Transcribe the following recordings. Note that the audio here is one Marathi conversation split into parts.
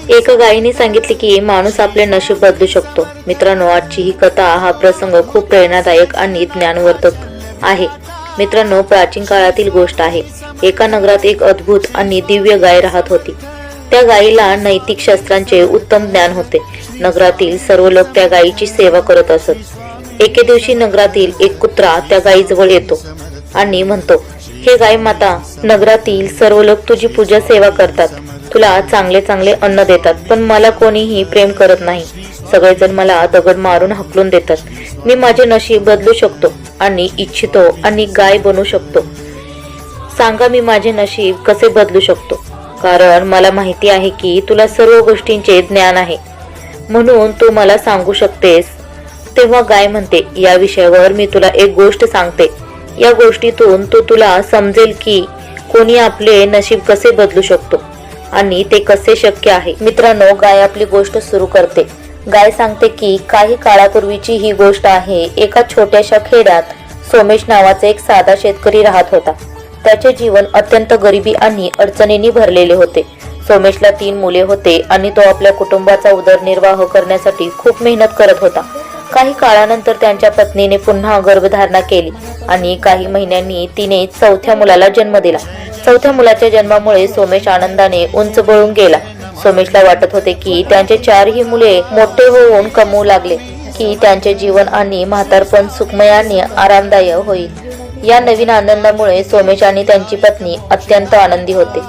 एका गायीने सांगितले की माणूस आपले नशीब बदलू शकतो. मित्रांनो, आजची ही कथा हा प्रसंग खूप प्रेरणादायक आणि ज्ञानवर्धक आहे. मित्रांनो, प्राचीन काळातील गोष्ट आहे. एका नगरात एक अद्भुत आणि दिव्य गाय राहत होती. त्या गायीला नैतिक शास्त्रांचे उत्तम ज्ञान होते. नगरातील सर्व लोक त्या गायीची सेवा करत असत. एके दिवशी नगरातील एक कुत्रा त्या गायीजवळ येतो आणि म्हणतो, हे गाय माता, नगरातील सर्व लोक तुझी पूजा सेवा करतात, तुला चांगले चांगले अन्न देतात, पण मला कोणीही प्रेम करत नाही. सगळेजण मला दगड मारून हकलून देतात. मी माझे नशीब बदलू शकतो आणि इच्छितो आणि गाय बनू शकतो. सांगा, मी माझे नशीब कसे बदलू शकतो? कारण मला माहिती आहे की तुला सर्व गोष्टींचे ज्ञान आहे, म्हणून तू मला सांगू शकतेस. तेव्हा गाय म्हणते, या विषयावर मी तुला एक गोष्ट सांगते. या गोष्टीतून तुला समजेल की कोणी आपले नशीब कसे बदलू शकतो आणि ते कसे शक्य आहे. मित्रांनो, गाय आपली गोष्ट सुरू करते. गाय सांगते की काही काळापूर्वीची ही गोष्ट आहे. एका छोट्याशा खेड्यात सोमेश नावाचा एक साधा शेतकरी राहत होता. त्याचे जीवन अत्यंत गरिबी आणि अडचणींनी भरलेले होते. सोमेशला 3 मुले होते आणि तो आपल्या कुटुंबाचा उदरनिर्वाह करण्यासाठी खूप मेहनत करत होता. काही काळानंतर त्यांच्या पत्नीने पुन्हा गर्भधारणा केली आणि काही महिन्यांनी तिने 4थ्या मुलाला जन्म दिला. 4थ्या मुलाच्या जन्मामुळे सोमेश आनंदाने उंच बळून गेला. सोमेशला वाटत होते की त्यांचे 4ही मुले मोठे होऊन कमवू लागले की त्यांचे जीवन आणि म्हातारपण सुखमय आणि आरामदायक होईल. या नवीन आनंदामुळे सोमेश आणि त्यांची पत्नी अत्यंत आनंदी होते.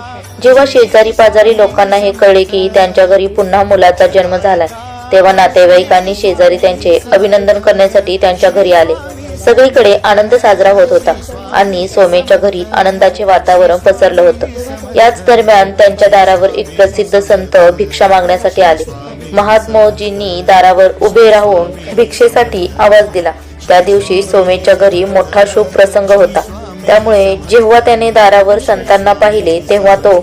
जेव्हा शेजारी पाजारी लोकांना हे कळले की त्यांच्या घरी पुन्हा मुलाचा जन्म झालाय, तेव्हा नातेवाईकांनी शेजारी त्यांचे अभिनंदन करण्यासाठी त्यांच्या घरी आले. सगळीकडे आनंद साजरा होत होता आणि सोमेशच्या घरी आनंदाचे वातावरण पसरलं होतं. याच दरम्यान त्यांच्या दारावर एक प्रसिद्ध संत भिक्षा मागण्यासाठी आले. महात्मोजींनी दारावर उभे राहून भिक्षेसाठी आवाज दिला. त्या दिवशी सोमेशच्या घरी मोठा शुभ प्रसंग होता. त्यामुळे जेव्हा त्याने दारावर संतांना पाहिले तेव्हा तो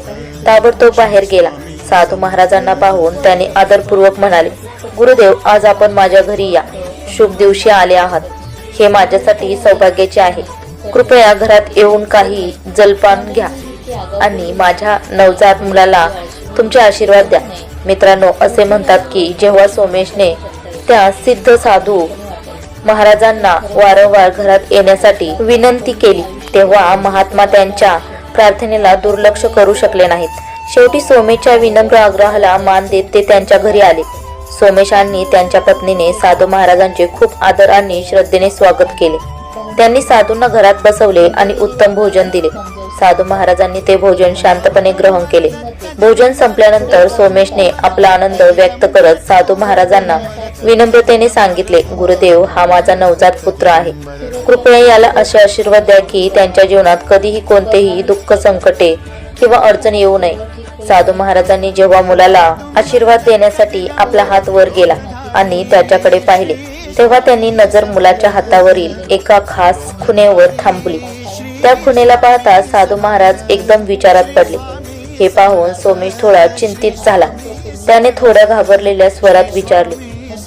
ताबडतोब बाहेर गेला. साधू महाराजांना पाहून त्याने आदरपूर्वक म्हणाले, गुरुदेव, आज आपण माझ्या घरी या शुभ दिवशी आले आहात. हे माझ्यासाठी सौभाग्याचे आहे. कृपया घरात येऊन काही जलपान घ्या आणि माझ्या नवजात मुलाला तुमचे आशीर्वाद द्या. मित्रांनो, असे म्हणतात की जेव्हा सोमेशने त्या सिद्ध साधू महाराजांना वारंवार घरात येण्यासाठी विनंती केली, तेव्हा महात्मा त्यांच्या प्रार्थनेला दुर्लक्ष करू शकले नाहीत. शेवटी सोमेशच्या विनम्र आग्रहाला मान देत ते त्यांच्या घरी आले. सोमेश आणि त्यांच्या पत्नीने साधू महाराजांचे खूप आदर आणि श्रद्धेने स्वागत केले. त्यांनी साधूंना घरात बसवले आणि उत्तम भोजन दिले. साधू महाराजांनी ते भोजन शांतपणे ग्रहण केले. भोजन संपल्यानंतर सोमेशने आपला आनंद व्यक्त करत साधू महाराजांना विनम्रतेने सांगितले, गुरुदेव, हा माझा नवजात पुत्र आहे. कृपया याला असे आशीर्वाद द्या की त्यांच्या जीवनात कधीही कोणतेही दुःख, संकटे किंवा अडचण येऊ नये. साधू महाराजांनी जेव्हा मुलाला आशीर्वाद देण्यासाठी आपला हात वर गेला आणि त्याच्याकडे पाहिले, तेव्हा त्यांनी नजर मुलाच्या हातावरील एका खास खुणेवर थांबली. त्या खुणेला पाहता साधू महाराज एकदम विचारात पडले. हे पाहून सोमेश थोडा चिंतित झाला. त्याने थोड्या घाबरलेल्या स्वरात विचारले,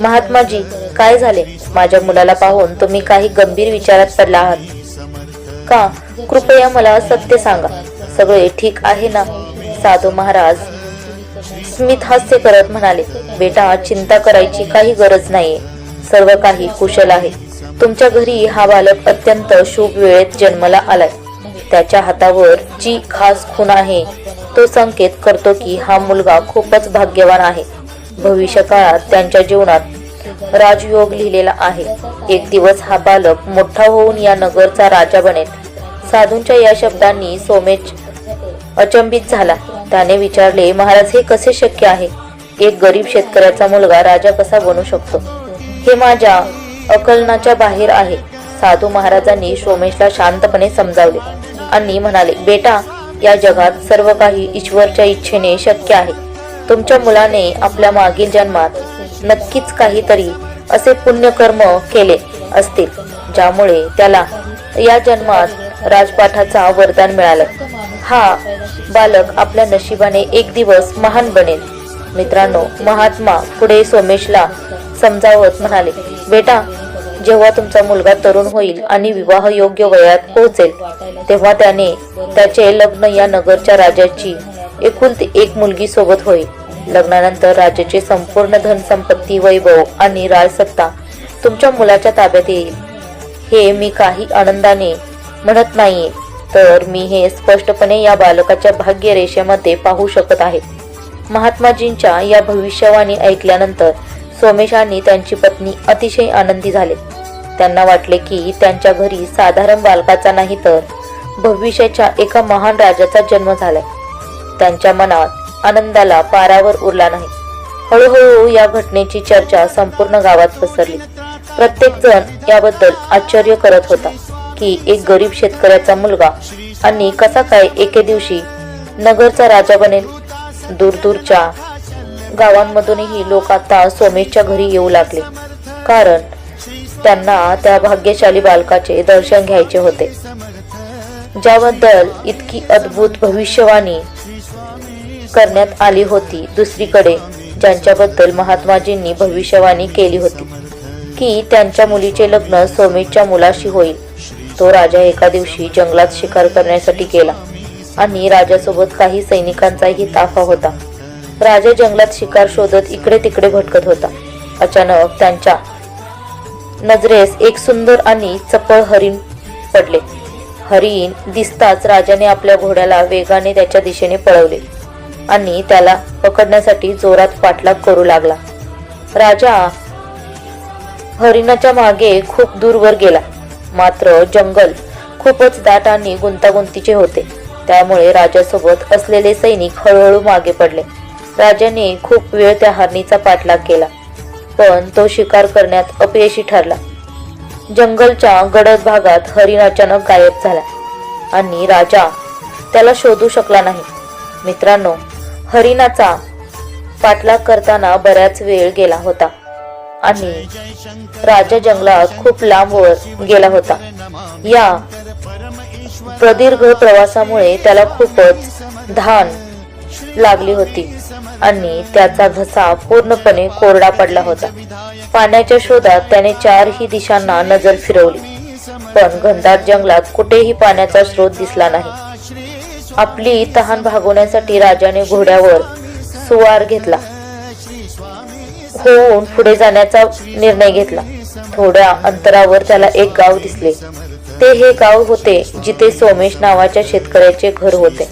महात्माजी, काय झाले? माझ्या मुलाला पाहून तुम्ही काही गंभीर विचारात पडला आहात का? कृपया मला सत्य सांगा. सगळे ठीक आहे ना? साधू महाराज स्मित हास्य करत म्हणाले, बेटा, चिंता करायची काही गरज नाहीये. सर्व काही कुशल आहे. तुमच्या घरी हा बालक अत्यंत शुभ वेळेत जन्माला आलाय. त्याच्या हातावर जी खास खूण आहे तो संकेत करतो की हा मुलगा खूपच भाग्यवान आहे. भविष्य काळात त्यांच्या जीवनात राजयोग लिहिलेला आहे. एक दिवस हा बालक मोठा होऊन या नगरचा राजा बनेल. साधूंच्या या शब्दांनी सोमेश अचंबित झाला. त्याने विचारले, महाराज, हे कसे शक्य आहे? एक गरीब शेतकऱ्याचा मुलगा राजा कसा बनू शकतो? हे माझ्या अकलनाच्या बाहेर आहे. साधू महाराजांनी सोमेशला शांतपणे समजावले आणि म्हणाले, बेटा, या जगात सर्व काही ईश्वरच्या इच्छेने शक्य आहे. तुमच्या मुलाने आपल्या मागील जन्मात नक्कीच काहीतरी असे पुण्यकर्म केले असतील ज्यामुळे त्याला या जन्मात राजपाठाचा वरदान मिळालं. हा बालक आपल्या नशिबाने एक दिवस महान बनेल. मित्रांनो, महात्मा पुढे सोमेशला समजावत म्हणाले, बेटा, जेव्हा तुमचा मुलगा तरुण होईल आणि विवाह योग्य वयात पोहोचेल तेव्हा त्याने त्याचे लग्न या नगरच्या राजाची एकुलती एक मुलगी सोबत होईल. लग्नानंतर राजाचे संपूर्ण धनसंपत्ती, वैभव आणि राजसत्ता तुमच्या मुलाच्या ताब्यात येईल. हे मी काही आनंदाने म्हणत नाहीये, तर मी हे स्पष्टपणे या बालकाच्या भाग्यरेषेमध्ये पाहू शकत आहे. महात्माजींच्या या भविष्यवाणी ऐकल्यानंतर सोमेश आणि त्यांची पत्नी अतिशय आनंदी झाले. त्यांना वाटले की त्यांच्या घरी साधारण बालकाचा नाही तर भविष्याच्या एका महान राजाचा जन्म झालाय. त्यांच्या मनात आनंदाला पारावर उरला नाही. हळूहळू या घटनेची चर्चा संपूर्ण गावात पसरली. प्रत्येक जण याबद्दल आश्चर्य करत होता की एक गरीब शेतकऱ्याचा मुलगा आणि कसा काय एके दिवशी नगरचा राजा बनेल. दूरदूरच्या गावांमधूनही लोक आता सोमेशच्या घरी येऊ लागले, कारण त्यांना त्या भाग्यशाली बालकाचे दर्शन घ्यायचे होते, ज्याबद्दल इतकी अद्भुत भविष्यवाणी करण्यात आली होती. दुसरीकडे ज्यांच्याबद्दल महात्माजींनी भविष्यवाणी केली होती की त्यांच्या मुलीचे लग्न सोमेशच्या मुलाशी होईल, तो राजा एका दिवशी जंगलात शिकार करण्यासाठी गेला आणि राजासोबत काही सैनिकांचाही ताफा होता. राजा जंगलात शिकार शोधत इकडे तिकडे भटकत होता. अचानक त्यांच्या नजरेस एक सुंदर आणि चपळ हरिण पडले. हरिण दिसताच राजाने आपल्या घोड्याला वेगाने त्याच्या दिशेने पळवले आणि त्याला पकडण्यासाठी जोरात पाठलाग करू लागला. राजा हरिणाच्या मागे खूप दूरवर गेला, मात्र जंगल खूपच दाट आणि गुंतागुंतीचे होते, त्यामुळे राजासोबत असलेले सैनिक हळूहळू मागे पडले. राजाने खूप वेळ त्या हरणीचा पाठलाग केला, पण तो शिकार करण्यात अपयशी ठरला. जंगलच्या गडद भागात हरिण अचानक गायब झाला आणि राजा त्याला शोधू शकला नाही. मित्रांनो, हरिणाचा पाठलाग करताना बराच वेळ गेला होता आणि राजा जंगलात खूप लांबवर गेला होता. या प्रदीर्घ प्रवासामुळे त्याला खूपच धान लागली होती आणि त्याचा घसा पूर्णपणे कोरडा पडला होता. पाण्याच्या शोधात त्याने चारही दिशांना नजर फिरवली, पण घनदाट जंगलात कुठेही पाण्याचा स्रोत दिसला नाही. आपली तहान भागवण्यासाठी राजाने घोड्यावर सुवार घेतला होऊन पुढे जाण्याचा निर्णय घेतला. थोड्या अंतरावर त्याला एक गाव दिसले. ते हे गाव होते जिथे सोमेश नावाच्या शेतकऱ्याचे घर होते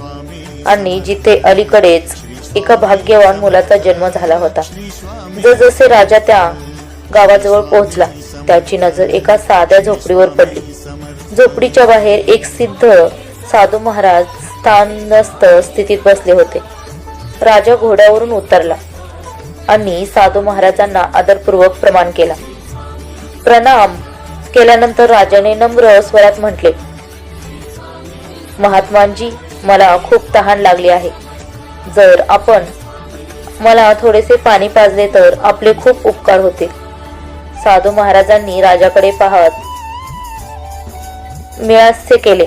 आणि जिथे अलीकडेच एका भाग्यवान मुलाचा जन्म झाला होता. जसजसे राजा त्या गावाजवळ पोहोचला, त्याची नजर एका साध्या झोपडीवर पडली. झोपडीच्या बाहेर एक सिद्ध साधू महाराज स्थानस्थ स्थितीत बसले होते. राजा घोड्यावरून उतरला आणि साधू महाराजांना आदरपूर्वक प्रणाम केला. प्रणाम केल्यानंतर राजाने नम्र स्वरात म्हटले, महात्मांजी, मला खूप तहान लागली आहे. जर आपण मला थोडेसे पाणी पाजले तर आपले खूप उपकार होतील. साधू महाराजांनी राजाकडे पाहत मिळासे केले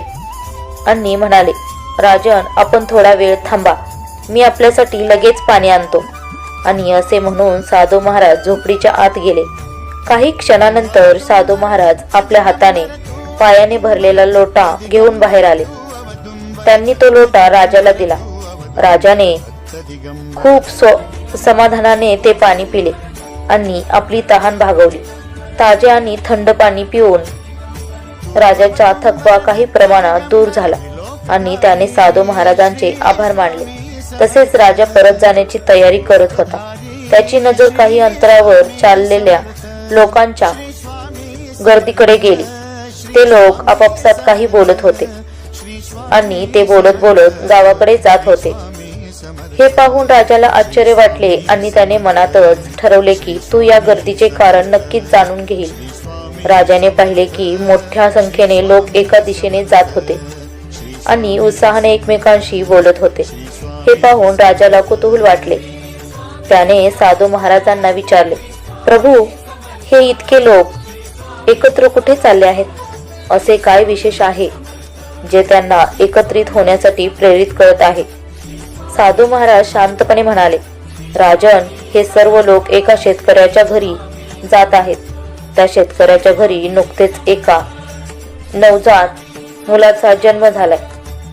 आणि म्हणाले, राजन, आपण थोडा वेळ थांबा, मी आपल्यासाठी लगेच पाणी आणतो. आणि असे म्हणून साधू महाराज झोपडीच्या आत गेले. काही क्षणानंतर साधू महाराज आपल्या हाताने पायाने भरलेला लोटा घेऊन बाहेर आले. त्यांनी तो लोटा राजाला दिला. राजाने खूप समाधानाने ते पाणी पिले आणि आपली तहान भागवली. ताजे आणि थंड पाणी पिऊन राजाचा थकवा काही प्रमाणात दूर झाला आणि त्याने साधू महाराजांचे आभार मानले. तसेच राजा परत जाण्याची तयारी करत होता. त्याची नजर काही अंतरावर चाललेल्या लोकांच्या गर्दीकडे गेली. ते लोक आपापसात काही बोलत होते आणि ते बोलत बोलत गावाकडे जात होते. हे पाहून राजाला आश्चर्य वाटले आणि त्याने मनातच ठरवले की तू या गर्दीचे कारण नक्कीच जाणून घेईल. राजाने पाहिले की मोठ्या संख्येने लोक एका दिशेने जात होते आणि उत्साहाने एकमेकांशी बोलत होते. हे पाहून राजाला कुतूहल वाटले. त्याने साधू महाराजांना विचारले, प्रभू, हे इतके लोक एकत्र कुठे चालले आहेत? असे काय विशेष आहे जे त्यांना एकत्रित होण्यासाठी प्रेरित करत आहे? साधू महाराज शांतपणे म्हणाले, राजन, हे सर्व लोक एका शेतकऱ्याच्या घरी जात आहेत. त्या शेतकऱ्याच्या घरी नुकतेच एका नवजात मुलाचा जन्म झालाय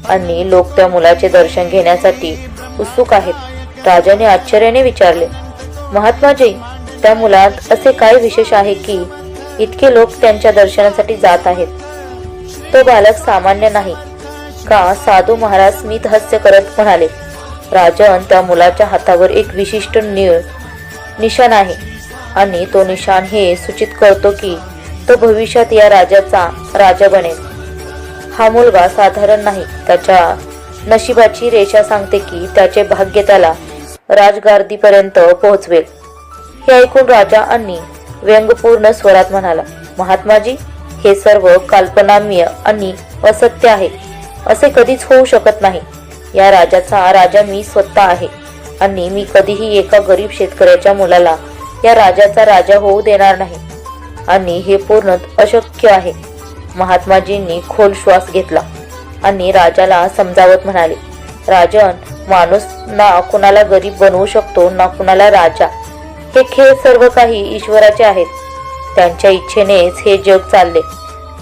आणि लोक त्या मुलाचे दर्शन घेण्यासाठी उत्सुक आहेत. राजाने आश्चर्याने विचारले, महात्माजी, त्या मुलात असे काय विशेष आहे की इतके लोक त्यांच्या दर्शनासाठी जात आहेत? तो बालक सामान्य नाही का? साधू महाराज स्मित हास्य करत म्हणाले, राजन, त्या मुलाच्या हातावर एक विशिष्ट निशाण आहे आणि तो निशाण हे सूचित करतो की तो भविष्यात या राज्याचा राजा बनेल. हा मुलगा साधारण नाही. त्याच्या नशिबाची रेषा सांगते की त्याचे भाग्य त्याला राजगादीपर्यंत पोहोचवेल. हे ऐकून राजा आणि व्यंगपूर्ण स्वरात म्हणाला, महात्माजी, हे सर्व काल्पनाम्य आणि असत्य आहे. असे कधीच होऊ शकत नाही. या राजाचा राजा मी स्वतः आहे आणि मी कधीही एका गरीब शेतकऱ्याच्या मुलाला या राजाचा राजा होऊ देणार नाही आणि हे पूर्ण अशक्य आहे. महात्माजींनी खोल श्वास घेतला आणि राजाला समजावत म्हणाले, राजन, माणूस ना कुणाला गरीब बनवू शकतो ना कुणाला राजा. हे खेळ सर्व काही ईश्वराचे आहेत. त्यांच्या इच्छेनेच हे जग चालले.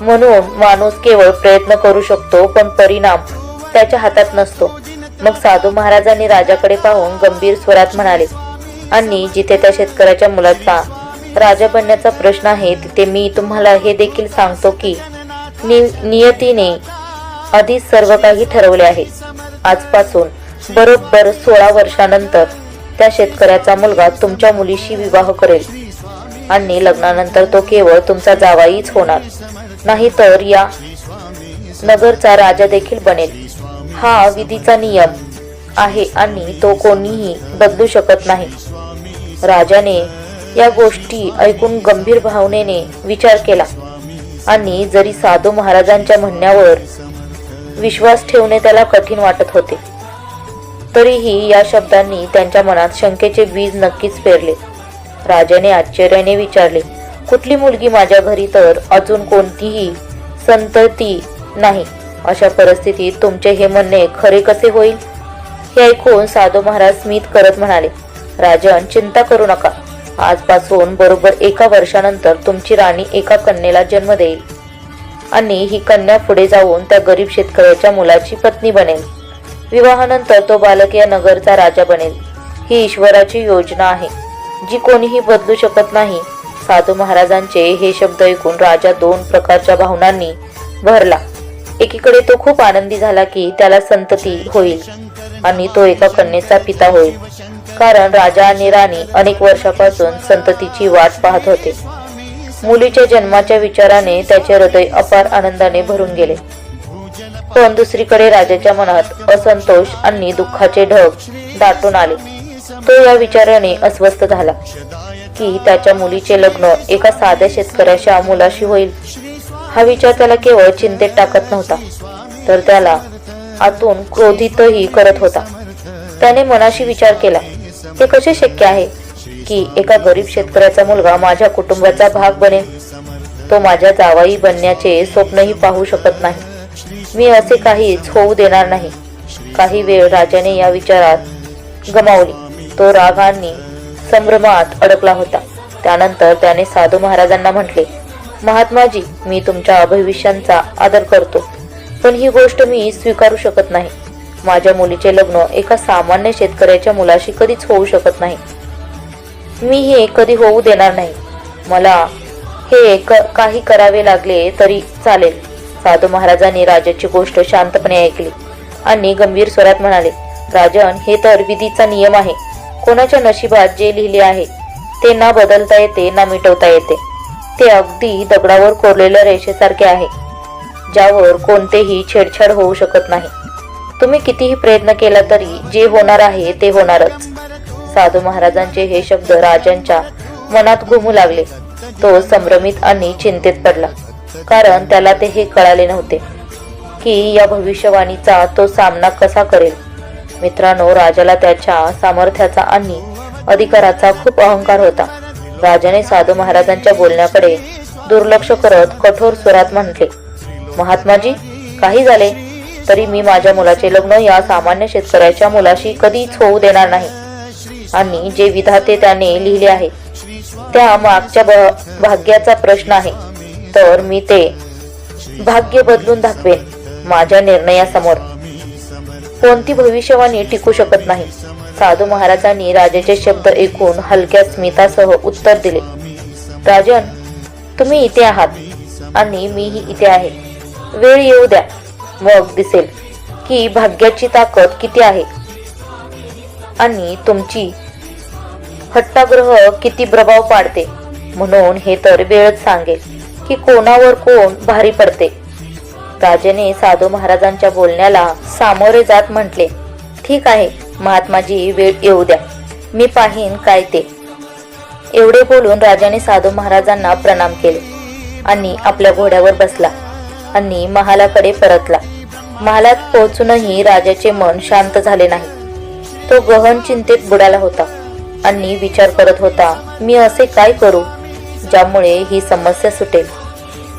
म्हणून माणूस केवळ प्रयत्न करू शकतो पण परिणाम त्याच्या हातात नसतो. मग साधू महाराजांनी राजाकडे पाहून गंभीर स्वरात म्हणाले, आणि जिथे त्या शेतकऱ्याच्या मुलाचा राजा बनण्याचा प्रश्न आहे तिथे मी तुम्हाला हे देखील सांगतो की नियतीने आधीच सर्व काही ठरवले आहे. आजपासून बरोबर 16 वर्षानंतर त्या शेतकऱ्याचा मुलगा तुमच्या मुलीशी विवाह करेल आणि लग्नानंतर तो केवळ तुमचा जावाईच होणार नाही तर या नगरचा राजा देखील बनेल. हा विधीचा नियम आहे आणि तो कोणीही बदलू शकत नाही. राजाने या गोष्टी ऐकून गंभीर भावनेने विचार केला आणि जरी साधू महाराजांच्या म्हणण्यावर विश्वास ठेवणे त्याला कठीण वाटत होते, तरीही या शब्दांनी त्यांच्या मनात शंकेचे बीज नक्कीच पेरले. राजाने आश्चर्याने विचारले, कुठली मुलगी माझ्या घरी तर अजून कोणतीही संतती नाही. अशा परिस्थितीत तुमचे हे म्हणणे खरे कसे होईल? हे ऐकून साधू महाराज स्मित करत म्हणाले, राजन, चिंता करू नका. आजपासून बरोबर 1 वर्षानंतर तुमची राणी एका कन्येला जन्म देईल आणि ही कन्या पुढे जाऊन त्या गरीब शेतकऱ्याच्या मुलाची पत्नी बनेल. विवाहानंतर तो बालक या नगरचा राजा बनेल. ही ईश्वराची योजना आहे जी कोणीही बदलू शकत नाही. साधू महाराजांचे हे शब्द ऐकून राजा 2 प्रकारच्या भावनांनी भरला. एकीकडे तो खूप आनंदी झाला की त्याला संतती होईल आणि तो एका कन्येचा पिता होईल, कारण राजा आणि राणी अनेक वर्षापासून संततीची वाट पाहत होते. मुलीच्या जन्माच्या विचाराने त्याचे हृदय अपार आनंदाने भरून गेले. पण दुसरीकडे राजाच्या मनात असंतोष आणि दुःखाचे ढग दाटून आले. तो या विचाराने अस्वस्थ झाला की त्याच्या मुलीचे लग्न एका साध्या शेतकऱ्याच्या मुलाशी होईल. हा विचार त्याला केवळ चिंतेत टाकत नव्हता, तर त्याला आतून क्रोधितही करत होता. त्याने मनाशी विचार केला, हे कसे शक्य आहे की एका गरीब शेतकऱ्याचा मुलगा माझ्या कुटुंबाचा भाग बनेल? तो माझ्या जावाई बनण्याचे स्वप्नही पाहू शकत नाही. मी असे काहीच होऊ देणार नाही. काही वेळ राजाने या विचारात गमावली. तो राग आणि संभ्रमात अडकला होता. त्यानंतर त्याने साधू महाराजांना म्हटले, महात्माजी, मी तुमच्या भविष्यांचा आदर करतो, पण ही गोष्ट मी स्वीकारू शकत नाही. माझ्या मुलीचे लग्न एका सामान्य शेतकऱ्याच्या मुलाशी कधीच होऊ शकत नाही. मी हे कधी होऊ देणार नाही. मला हे काही करावे लागले तरी चालेल. साधू महाराजांनी राजाची गोष्ट शांतपणे ऐकली आणि गंभीर स्वरात म्हणाले, राजन, हे तर विधीचा नियम आहे. कोणाच्या नशिबात जे लिहिले आहे ते ना बदलता येते ना मिटवता येते. ते अगदी दगडावर कोरलेल्या रेषेसारखे आहे, ज्यावर कोणतेही छेडछाड होऊ शकत नाही. तुम्ही कितीही प्रयत्न केला तरी जे होणार आहे ते होणारच. साधू महाराजांचे हे शब्द राजांच्या मनात घुमू लागले. तो संभ्रमित आणि चिंतेत पडला, कारण त्याला ते हे कळाले नव्हते की या भविष्यवाणीचा तो सामना कसा करेल. मित्रांनो, राजाला त्याच्या सामर्थ्याचा आणि अधिकाराचा खूप अहंकार होता. राजाने साधू महाराजांच्या बोलण्याकडे दुर्लक्ष करत कठोर स्वरात म्हटले, महात्माजी, काही झाले तरी मी माझ्या मुलाचे लग्न या सामान्य शेतकऱ्याच्या मुलाशी कधीच होऊ देणार नाही. आणि जे विधाते त्याने लिहिले आहे त्या मागच्या भाग्याचा प्रश्न आहे, तर मी ते भाग्य बदलून दाखवेन. माझ्या निर्णयासमोर कोणती भविष्यवाणी टिकू शकत नाही. साधू महाराजांनी राजाचे शब्द ऐकून हलक्या स्मितासह उत्तर दिले, राजन, तुम्ही इथे आहात आणि मीही इथे आहे. वेळ येऊ द्या, मग दिसेल की भाग्याची ताकद किती आहे आणि तुमची हट्टाग्रह किती प्रभाव पाडते. म्हणून हे तर वेळच सांगेल की कोणावर कोण भारी पडते. राजाने साधू महाराजांच्या बोलण्याला सामोरे जात म्हटले, ठीक आहे महात्माजी, वेळ येऊ द्या, मी पाहीन काय ते. एवढे बोलून राजाने साधू महाराजांना प्रणाम केले आणि आपल्या घोड्यावर बसला आणि महालाकडे परतला. महालात पोहोचूनही राजाचे मन शांत झाले नाही. तो गहन चिंतेत बुडाला होता आणि विचार करत होता, मी असे काय करू ज्यामुळे ही समस्या सुटेल.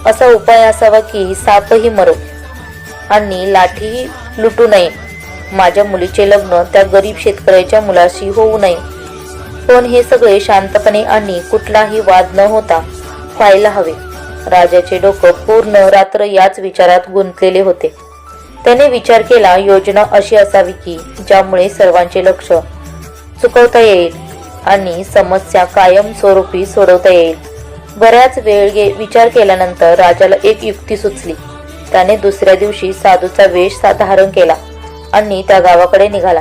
असा उपाय असावा की सापही मरो आणि लाठीही लुटू नये. माझ्या मुलीचे लग्न त्या गरीब शेतकऱ्याच्या मुलाशी होऊ नये. पण हे सगळे शांतपणे आणि कुठलाही वाद न होता व्हायला हवे. राजाचे डोकं पूर्ण रात्र याच विचारात गुंतलेले होते. त्याने विचार केला, योजना अशी असावी की ज्यामुळे सर्वांचे लक्ष चुकवता येईल आणि समस्या कायमस्वरूपी सोडवता येईल. बऱ्याच वेळ विचार केल्यानंतर राजाला एक युक्ती सुचली. त्याने दुसऱ्या दिवशी साधूचा वेश धारण केला आणि त्या गावाकडे निघाला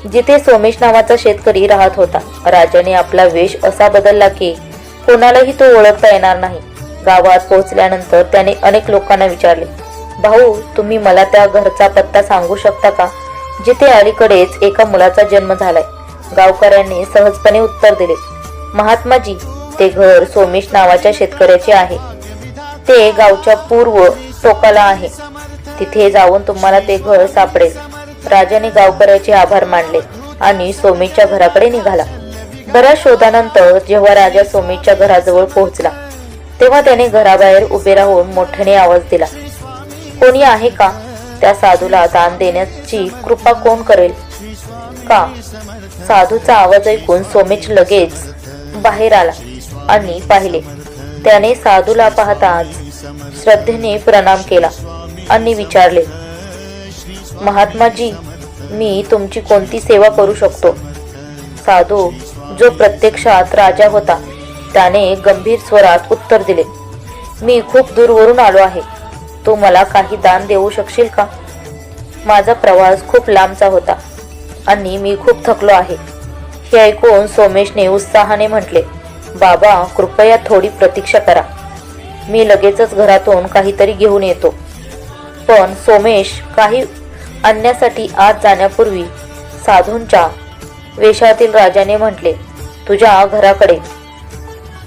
जिथे सोमेश नावाचा शेतकरी राहत होता. राजाने आपला वेश असा बदलला की कोणालाही तो ओळखता येणार नाही. गावात पोहोचल्यानंतर त्याने अनेक लोकांना विचारले, भाऊ, तुम्ही मला त्या घरचा पत्ता सांगू शकता का जिथे अलीकडेच एका मुलाचा जन्म झालाय. गावकऱ्यांनी सहजपणे उत्तर दिले, महात्माजी, ते घर सोमेश नावाच्या शेतकऱ्याचे आहे. ते गावच्या पूर्व टोकाला आहे. तिथे जाऊन तुम्हाला ते घर सापडेल. राजाने गावकऱ्याचे आभार मानले आणि सोमेशच्या घराकडे निघाला. बऱ्याच शोधानंतर जेव्हा राजा सोमेशच्या घराजवळ पोहोचला तेव्हा त्याने घराबाहेर उभे राहून मोठ्याने आवाज दिला, कोणी आहे का? त्या साधूला दान देण्याची कृपा कोण करेल का? साधूचा आवाज ऐकून सोमेश लगेच बाहेर आला आणि पाहिले. त्याने साधूला पाहताच श्रद्धेने प्रणाम केला आणि विचारले, महात्माजी, मी तुमची कोणती सेवा करू शकतो? साधू, जो प्रत्यक्षात राजा होता, त्याने गंभीर स्वरात उत्तर दिले, मी खूप दूरवरून आलो आहे. तू मला काही दान देऊ शकशील का? माझा प्रवास खूप लांबचा होता आणि मी खूप थकलो आहे. हे ऐकून सोमेशने उत्साहाने म्हटले, बाबा, कृपया थोडी प्रतीक्षा करा. मी लगेचच घरातून काहीतरी घेऊन येतो. पण सोमेश काही आणण्यासाठी आत जाण्यापूर्वी साधूंच्या वेशातील राजाने म्हटले, तुझ्या घराकडे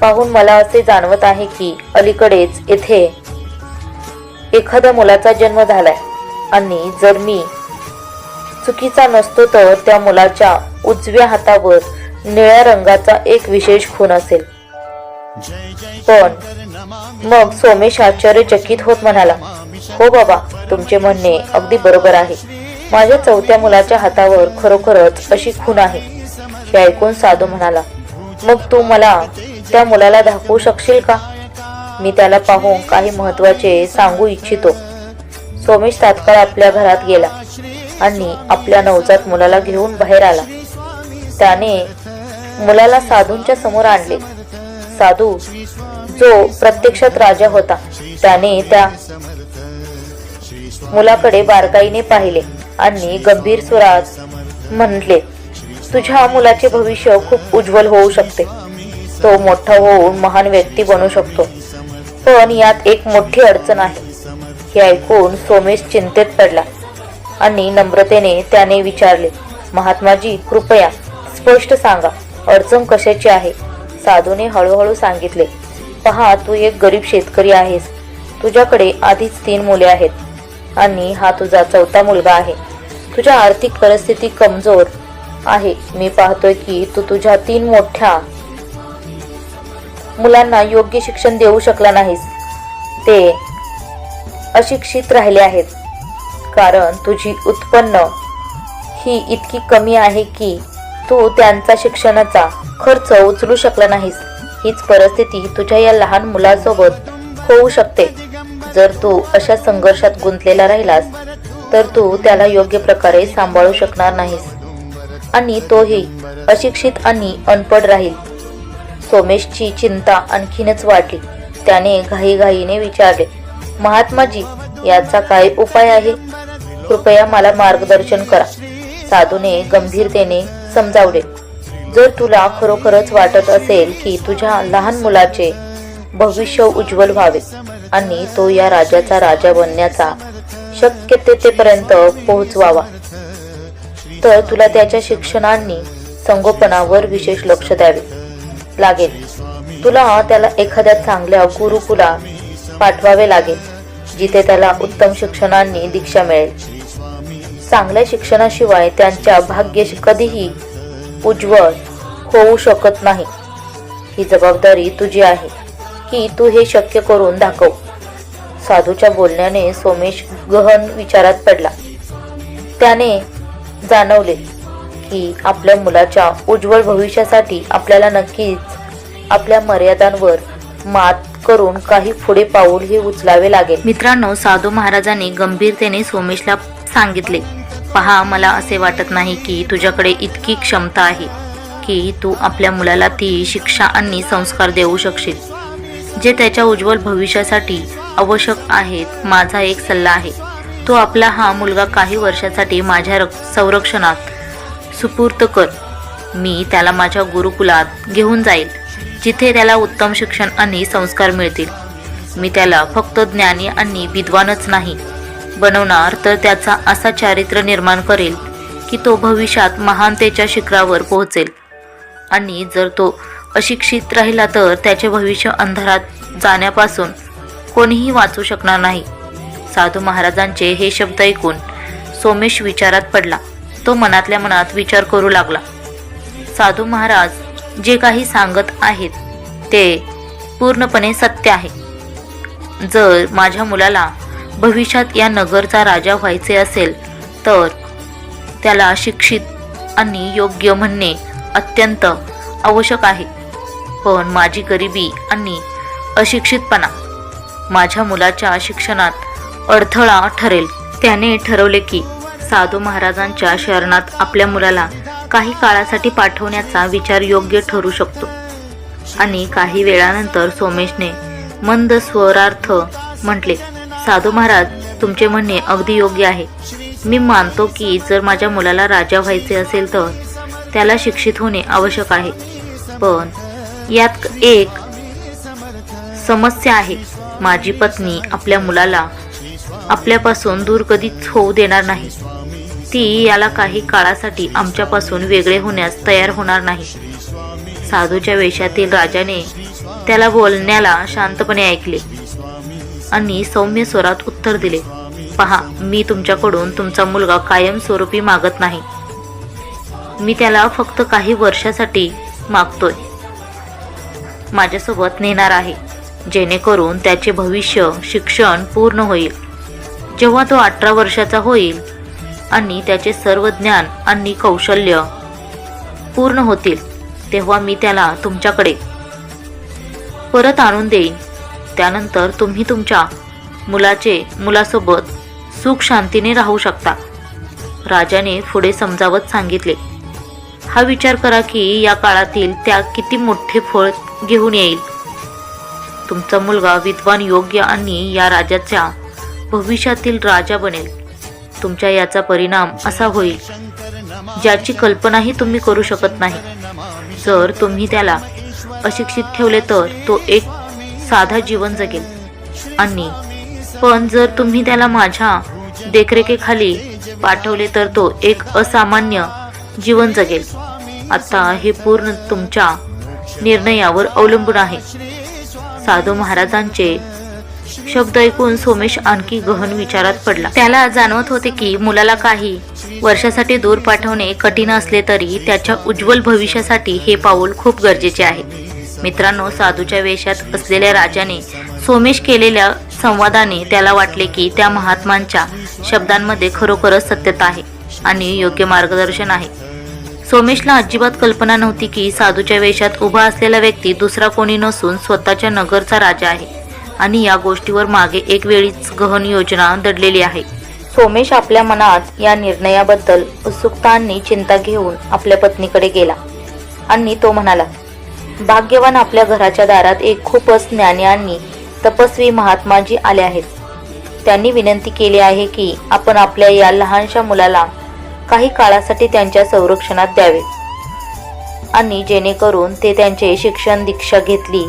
पाहून मला असे जाणवत आहे की अलीकडेच येथे एखाद्या मुलाचा जन्म झालाय आणि जर मी चुकीचा नसतो तर त्या मुलाच्या उजव्या हातावर निळ्या रंगाचा एक विशेष खून असेल. पण मग सोमेश आश्चर्यचकित होत म्हणाला, हो बाबा, तुमचे म्हणणे अगदी बरोबर आहे. माझ्या चौथ्या मुलाच्या हातावर खरोखरच अशी खून आहे. हे ऐकून साधू म्हणाला, मग तू मला त्या मुलाला दाखवू शकशील का? मी त्याला पाहून काही महत्वाचे सांगू इच्छितो. सोमेश तात्काळ आपल्या घरात गेला आणि आपल्या नवजात मुलाला घेऊन बाहेर आला. त्याने मुलाला साधूंच्या समोर आणले. साधू, जो प्रत्यक्षात राजा होता, त्याने त्या मुलाकडे बारकाईने पाहिले आणि गंभीर स्वरात म्हटले, तुझ्या मुलाचे भविष्य खूप उज्ज्वल होऊ शकते. तो मोठा होऊन महान व्यक्ती बनू शकतो. पण यात एक मोठी अडचण आहे. हे ऐकून सोमेश चिंतेत पडला आणि नम्रतेने त्याने विचारले, महात्माजी, कृपया स्पष्ट सांगा, अडचण कशाची आहे? साधूने हळूहळू सांगितले, पहा, तू एक गरीब शेतकरी आहेस. तुझ्याकडे आधीच 3 मुले आहेत आणि हा तुझा 4था मुलगा आहे. तुझ्या आर्थिक परिस्थिती कमजोर आहे. मी पाहतोय की तू तुझ्या 3 मोठ्या मुलांना योग्य शिक्षण देऊ शकला नाहीस. ते अशिक्षित राहिले आहेत कारण तुझी उत्पन्न ही इतकी कमी आहे की तू त्यांचा शिक्षणाचा खर्च उचलू शकला नाहीस. हीच परिस्थिती तुझ्या या लहान मुलासोबत होऊ शकते. जर तू अशा संघर्षात गुंतलेला राहिलास तर तू त्याला योग्य प्रकारे सांभाळू शकणार नाहीस. आणि तोही अशिक्षित आणि अनपढ राहील. सोमेशची चिंता आणखीनच वाढली. त्याने घाईघाईने विचारले, महात्माजी, याचा काय उपाय आहे? कृपया मला मार्गदर्शन करा. साधूने गंभीरतेने समजावले, जर तुला खरोखरच वाटत असेल की तुझ्या लहान मुलाचे भविष्य उज्ज्वल व्हावे आणि तो या राजाचा राजा बनण्याचा शक्यतेपर्यंत पोहोचवावा, तर तुला त्याच्या शिक्षणांनी संगोपनावर विशेष लक्ष द्यावे लागेल. तुला त्याला एखाद्या चांगल्या गुरुकुलात पाठवावे लागेल, जिथे त्याला उत्तम शिक्षणांनी दीक्षा मिळेल. चांगल्या शिक्षणाशिवाय त्यांच्या भाग्य कधीही उज्ज्वल होऊ शकत नाही. ही जबाबदारी तुझी आहे की तू हे शक्य करून दाखव. साधूच्या बोलण्याने सोमेश गहन विचारात पडला. त्याने जाणवले की आपल्या मुलाच्या उज्ज्वल भविष्यासाठी आपल्याला नक्कीच आपल्या मर्यादांवर मात करून काही पुढे पाऊल हे उचलावे लागेल. मित्रांनो, साधू महाराजांनी गंभीरतेने सोमेशला सांगितले, पहा, मला असे वाटत नाही की तुझ्याकडे इतकी क्षमता आहे की तू आपल्या मुलाला ती शिक्षा आणि संस्कार देऊ शकशील जे त्याच्या उज्ज्वल भविष्यासाठी आवश्यक आहेत. माझा एक सल्ला आहे, तो आपला हा मुलगा काही वर्षासाठी माझ्या संरक्षणात सुपूर्त कर. मी त्याला माझ्या गुरुकुलात घेऊन जाईल, जिथे त्याला उत्तम शिक्षण आणि संस्कार मिळतील. मी त्याला फक्त ज्ञानी आणि विद्वानच नाही बनवणार, तर त्याचा असा चारित्र्य निर्माण करेल की तो भविष्यात महानतेच्या शिखरावर पोहोचेल. आणि जर तो अशिक्षित राहिला तर त्याचे भविष्य अंधारात जाण्यापासून कोणीही वाचू शकणार नाही. साधू महाराजांचे हे शब्द ऐकून सोमेश विचारात पडला. तो मनातल्या मनात विचार करू लागला, साधू महाराज जे काही सांगत आहेत ते पूर्णपणे सत्य आहे. जर माझ्या मुलाला भविष्यात या नगरचा राजा व्हायचे असेल तर त्याला शिक्षित आणि योग्य म्हणणे अत्यंत आवश्यक आहे. पण माझी गरिबी आणि अशिक्षितपणा माझ्या मुलाच्या शिक्षणात अडथळा ठरेल. त्याने ठरवले की साधू महाराजांच्या शरणात आपल्या मुलाला काही काळासाठी पाठवण्याचा विचार योग्य ठरू शकतो. आणि काही वेळानंतर सोमेशने मंद स्वरार्थ म्हटले, साधू महाराज, तुमचे म्हणणे अगदी योग्य आहे. मी मानतो की जर माझ्या मुलाला राजा व्हायचे असेल तर त्याला शिक्षित होणे आवश्यक आहे. पण यात एक समस्या आहे. माझी पत्नी आपल्या मुलाला आपल्यापासून दूर कधीच होऊ देणार नाही. ती याला काही काळासाठी आमच्यापासून वेगळे होण्यास तयार होणार नाही. साधूच्या वेशातील राजाने त्याला बोलण्याला शांतपणे ऐकले आणि सौम्य स्वरात उत्तर दिले, पहा, मी तुमच्याकडून तुमचा मुलगा कायमस्वरूपी मागत नाही. मी त्याला फक्त काही वर्षासाठी मागतोय. माझ्यासोबत नेणार आहे, जेणेकरून त्याचे भविष्य शिक्षण पूर्ण होईल. जेव्हा तो 18 वर्षाचा होईल आणि त्याचे सर्व ज्ञान आणि कौशल्य पूर्ण होतील, तेव्हा मी त्याला तुमच्याकडे परत आणून देईन. त्यानंतर तुम्ही तुमच्या मुलासोबत सुख शांतीने राहू शकता. राजाने पुढे समजावत सांगितले, हा विचार करा की या काळातील त्याग किती मोठे फळ घेऊन येईल. तुमचा मुलगा विद्वान, योग्य आणि या राज्याच्या भविष्यातील राजा बनेल. तुमच्या याचा परिणाम असा होईल ज्याची कल्पनाही तुम्ही करू शकत नाही. जर तुम्ही त्याला अशिक्षित ठेवले तर तो एक साधा जीवन जगेल, आणि पण जर तुम्ही त्याला माझ्या देखरेखीखाली पाठवले तर तो एक असामान्य जीवन जगेल. आता हे पूर्ण तुमच्या निर्णयावर अवलंबून आहे. साधू महाराजांचे शब्द ऐकून सोमेश आणखी गहन विचारात पडला. त्याला जाणवत होते की मुलाला काही वर्षासाठी दूर पाठवणे कठीण असले तरी त्याच्या उज्ज्वल भविष्यासाठी हे पाऊल खूप गरजेचे आहे. मित्रांनो, साधूच्या वेशात असलेल्या राजाने सोमेश केलेल्या संवादाने त्याला वाटले की त्या महात्मांच्या शब्दांमध्ये खरोखरच सत्यता आहे आणि योग्य मार्गदर्शन आहे. सोमेशला अजिबात कल्पना नव्हती की साधूच्या वेशात उभा असलेला व्यक्ती दुसरा कोणी नसून स्वतःच्या नगरचा राजा आहे आणि या गोष्टीवर मागे एक वेळीच गहन योजना दडलेली आहे. सोमेश आपल्या मनात या निर्णयाबद्दल उत्सुकता आणि चिंता घेऊन आपल्या पत्नीकडे गेला आणि तो म्हणाला, भाग्यवान, आपल्या घराच्या दारात एक खूपच ज्ञानी आणि तपस्वी महात्माजी आले आहेत. त्यांनी विनंती केली आहे की आपण आपल्या या लहानशा मुलाला काही काळासाठी त्यांच्या संरक्षणात द्यावे आणि जेणेकरून ते त्यांचे शिक्षण दीक्षा घेतली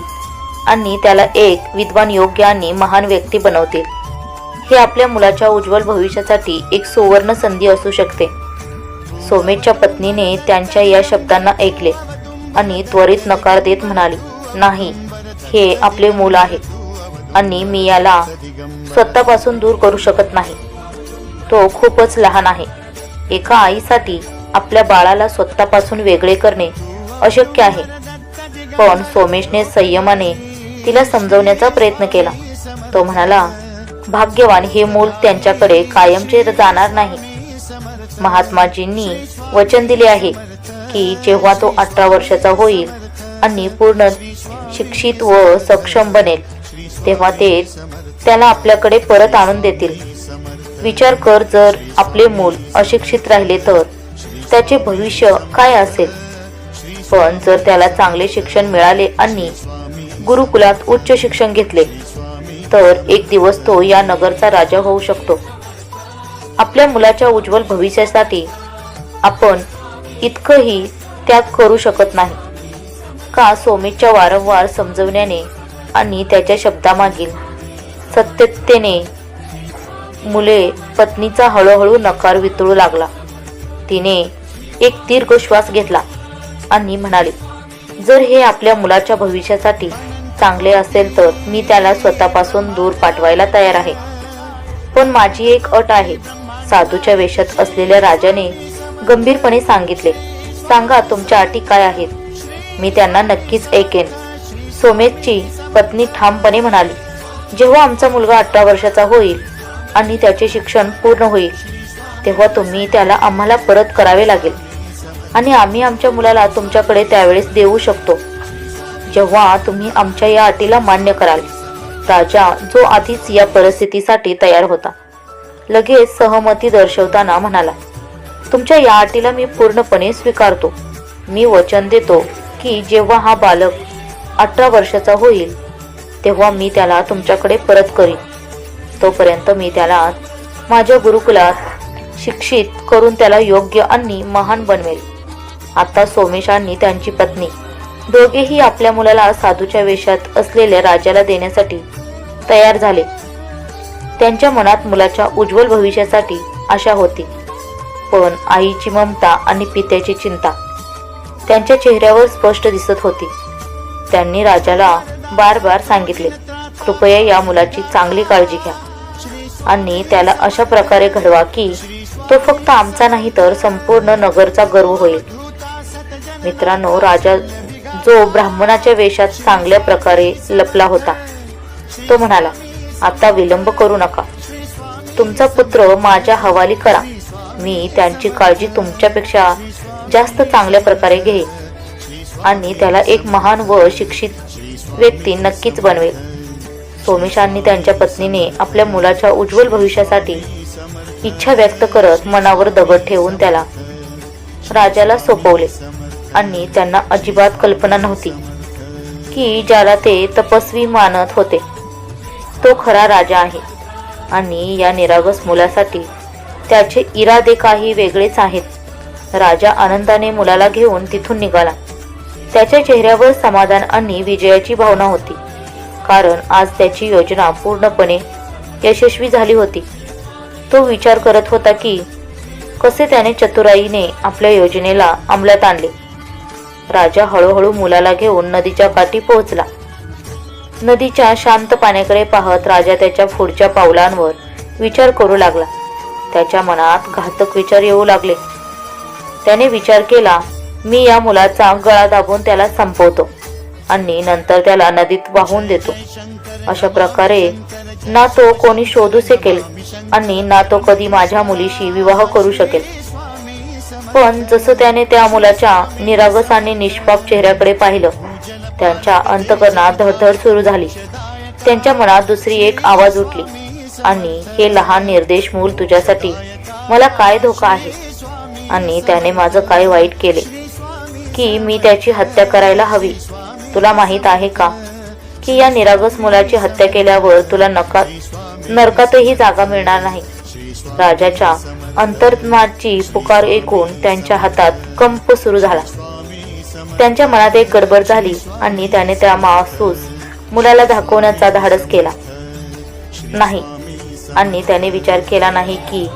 आणि त्याला एक विद्वान, योग्य आणि महान व्यक्ती बनवतील. हे आपल्या मुलाच्या उज्ज्वल भविष्यासाठी एक सुवर्ण संधी असू शकते. सोमेशच्या पत्नीने त्यांच्या या शब्दांना ऐकले आणि त्वरित नकार देत म्हणाली, नाही, हे आपले मूल आहे आणि मी याला स्वतःपासून दूर करू शकत नाही. तो खूपच लहान आहे. एका आईसाठी आपल्या बाळाला स्वतःपासून वेगळे करणे अशक्य आहे. पण सोमेशने संयमाने तिला समजवण्याचा प्रयत्न केला. तो म्हणाला, भाग्यवान, हे मूल त्यांच्याकडे कायमचे जाणार नाही. महात्माजींनी वचन दिले आहे की जेव्हा तो 18 वर्षाचा होईल आणि पूर्ण शिक्षित व सक्षम बनेल तेव्हा ते त्याला आपल्याकडे परत आणून देतील. विचार कर, जर आपले मूल अशिक्षित राहिले तर त्याचे भविष्य काय असेल. पण जर त्याला चांगले शिक्षण मिळाले आणि गुरुकुलात उच्च शिक्षण घेतले तर एक दिवस तो या नगरचा राजा होऊ शकतो. आपल्या मुलाच्या उज्ज्वल भविष्यासाठी आपण इतकंही त्याग करू शकत नाही का? सोमेशच्या वारंवार समजवण्याने आणि त्याच्या शब्दामागील सत्यतेने मुले पत्नीचा हळूहळू नकार वितळू लागला. तिने एक दीर्घ श्वास घेतला आणि म्हणाली, जर हे आपल्या मुलाच्या भविष्यासाठी चांगले असेल तर मी त्याला स्वतःपासून दूर पाठवायला तयार आहे. पण माझी एक अट आहे. साधूच्या वेशात असलेल्या राजाने गंभीरपणे सांगितले, सांगा, तुमच्या अटी काय आहेत? मी त्यांना नक्कीच ऐकेन. सोमेशची पत्नी ठामपणे म्हणाली, जेव्हा आमचा मुलगा 18 वर्षाचा होईल आणि त्याचे शिक्षण पूर्ण होईल तेव्हा तुम्ही त्याला आम्हाला परत करावे लागेल आणि आम्ही आमच्या मुलाला तुमच्याकडे त्यावेळेस देऊ शकतो जेव्हा तुम्ही आमच्या या अटीला मान्य कराल. राजा, जो आधीच या परिस्थितीसाठी तयार होता, लगेच सहमती दर्शवताना म्हणाला, तुमच्या या अटीला मी पूर्णपणे स्वीकारतो. मी वचन देतो की जेव्हा हा बालक 18 वर्षाचा होईल तेव्हा मी त्याला तुमच्याकडे परत करीन. तोपर्यंत मी त्याला माझ्या गुरुकुलात शिक्षित करून त्याला योग्य आणि महान बनवेल. आता सोमेश आणि त्यांची पत्नी दोघेही आपल्या मुलाला साधूच्या वेशात असलेल्या राजाला देण्यासाठी तयार झाले. त्यांच्या मनात मुलाच्या उज्ज्वल भविष्यासाठी आशा होती, पण आईची ममता आणि पित्याची चिंता त्यांच्या चेहऱ्यावर स्पष्ट दिसत होती. त्यांनी राजाला बार बार सांगितले, कृपया या मुलाची चांगली काळजी घ्या आणि त्याला अशा प्रकारे घडवा की तो फक्त आमचा नाही तर संपूर्ण नगरचा गर्व होईल. मित्रांनो, राजा जो ब्राह्मणाच्या वेशात चांगल्या प्रकारे लपला होता तो म्हणाला, आता विलंब करू नका. तुमचा पुत्र माझ्या हवाली करा. मी त्यांची काळजी तुमच्यापेक्षा जास्त चांगल्या प्रकारे घेईन आणि त्याला एक महान व शिक्षित व्यक्ती नक्कीच बनवेल. सोमेशांनी त्यांच्या पत्नीने आपल्या मुलाच्या उज्ज्वल भविष्यासाठी इच्छा व्यक्त करत मनावर दगड ठेवून त्याला राजाला सोपवले आणि त्यांना अजिबात कल्पना नव्हती की ज्याला ते तपस्वी मानत होते तो खरा राजा आहे आणि या निरागस मुलासाठी त्याचे इरादे काही वेगळेच आहेत. राजा आनंदाने मुलाला घेऊन तिथून निघाला. त्याच्या चेहऱ्यावर समाधान आणि विजयाची भावना होती, कारण आज त्याची योजना पूर्णपणे यशस्वी झाली होती. तो विचार करत होता की कसे त्याने चतुराईने आपल्या योजनेला अंमलात आणले. राजा हळूहळू मुलाला घेऊन नदीच्या काठी पोहोचला. नदीच्या शांत पाण्याकडे पाहत राजा त्याच्या पुढच्या पावलांवर विचार करू लागला. त्याच्या मनात घातक विचार येऊ लागले. त्याने विचार केला, मी या मुलाचा गळा दाबून त्याला संपवतो आणि नंतर त्याला नदीत वाहून देतो. अशा प्रकारे ना तो कोणी शोधू शकेल आणि ना तो कधी माझ्या मुलीशी विवाह करू शकेल. पण जसं त्याने त्या मुलाच्या निरागस आणि निष्पाप चेहऱ्याकडे पाहिलं, त्यांच्या अंतःकरणात धडधड सुरू झाली. त्यांच्या मनात दुसरी एक आवाज उठली, आणि हे लहान निर्देश मूल तुझ्यासाठी मला काय धोका आहे आणि त्याने माझं काय वाईट केले की मी त्याची हत्या करायला हवी. तुला माहित आहे का की या निरागस मुलाची हत्या केल्यावर तुला नरकातही जागा मिळणार नाही. राजाच्या अंतर्मनाची पुकार ऐकून त्यांच्या हातात कंप सुरू झाला. त्यांच्या मनात एक गडबड झाली आणि त्याने त्या मासूस मुलाला दाखवण्याचा धाडस केला नाही आणि त्याने विचार केला नाही की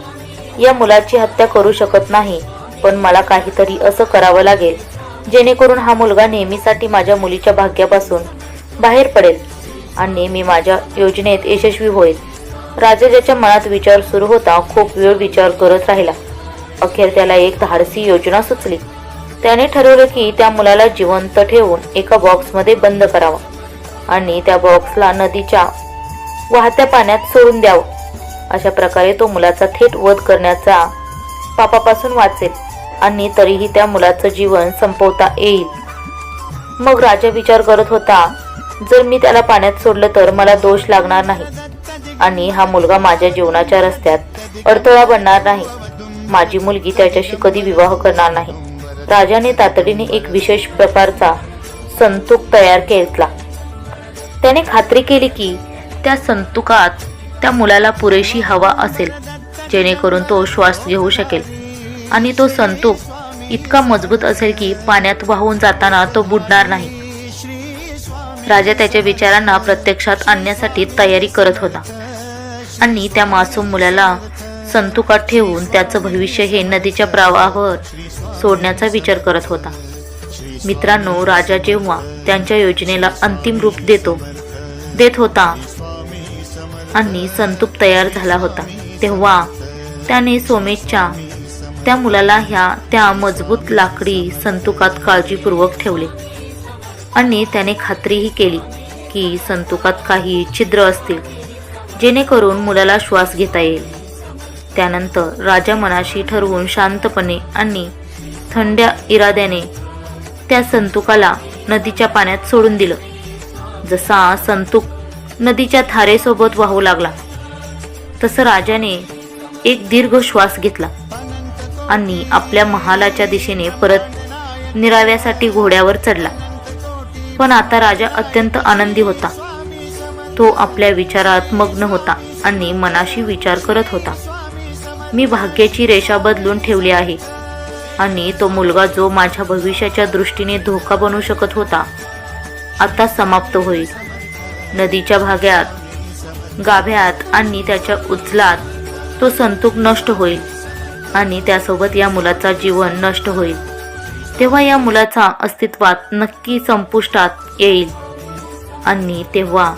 या मुलाची हत्या करू शकत नाही, पण मला काहीतरी असं करावं लागेल जेणेकरून हा मुलगा नेहमीसाठी माझ्या मुलीच्या भाग्यापासून बाहेर पडेल आणि मी माझ्या योजनेत यशस्वी होईल. राजा ज्याच्या मनात विचार सुरू होता खूप वेळ विचार करत राहिला. अखेर त्याला एक धाडसी योजना सुचली. त्याने ठरवलं की त्या मुलाला जिवंत ठेवून एका बॉक्समध्ये बंद करावं आणि त्या बॉक्सला नदीच्या वाहत्या पाण्यात सोडून द्यावं. अशा प्रकारे तो मुलाचा थेट वध करण्याचा पापापासून वाचेल आणि तरीही त्या मुलाचं जीवन संपवता येईल. मग राजा विचार करत होता, जर मी त्याला पाण्यात सोडलं तर मला दोष लागणार नाही आणि हा मुलगा माझ्या जीवनाच्या रस्त्यात अडथळा बनणार नाही. माझी मुलगी त्याच्याशी कधी विवाह करणार नाही. राजाने तातडीने एक विशेष प्रकारचा संतूक तयार केला. त्याने खात्री केली की त्या संतुकात त्या मुलाला पुरेशी हवा असेल जेणेकरून तो श्वास घेऊ शकेल आणि तो संतूक इतका मजबूत असेल की पाण्यात वाहून जाताना तो बुडणार नाही. राजा त्याच्या विचारांना प्रत्यक्षात आणण्यासाठी तयारी करत होता आणि त्या मासूम मुलाला संतुकात ठेवून त्याचं भविष्य हे नदीच्या प्रवाहावर सोडण्याचा विचार करत होता. मित्रांनो, राजा जेव्हा त्यांच्या योजनेला अंतिम रूप देत होता आणि संतूक तयार झाला होता तेव्हा त्याने सोमेशच्या त्या मुलाला त्या मजबूत लाकडी संतुकात काळजीपूर्वक ठेवले आणि त्याने खात्रीही केली की संतुकात काही छिद्र असतील जेणेकरून मुलाला श्वास घेता येईल. त्यानंतर राजा मनाशी ठरवून शांतपणे आणि थंड्या इराद्याने त्या संतुकाला नदीच्या पाण्यात सोडून दिलं. जसा संतूक नदीच्या धारेसोबत वाहू लागला तसं राजाने एक दीर्घ श्वास घेतला आणि आपल्या महालाच्या दिशेने परत निराव्यासाठी घोड्यावर चढला. पण आता राजा अत्यंत आनंदी होता. तो आपल्या विचारात मग्न होता आणि मनाशी विचार करत होता, मी भाग्याची रेषा बदलून ठेवली आहे आणि तो मुलगा जो माझ्या भविष्याच्या दृष्टीने धोका बनू शकत होता आता समाप्त होईल. नदीच्या गाभ्यात आणि त्याच्या उचलात तो संतूक नष्ट होईल आणि त्यासोबत या मुलाचा जीवन नष्ट होईल. तेव्हा या मुलाचा अस्तित्वात नक्की संपुष्टात येईल आणि तेव्हा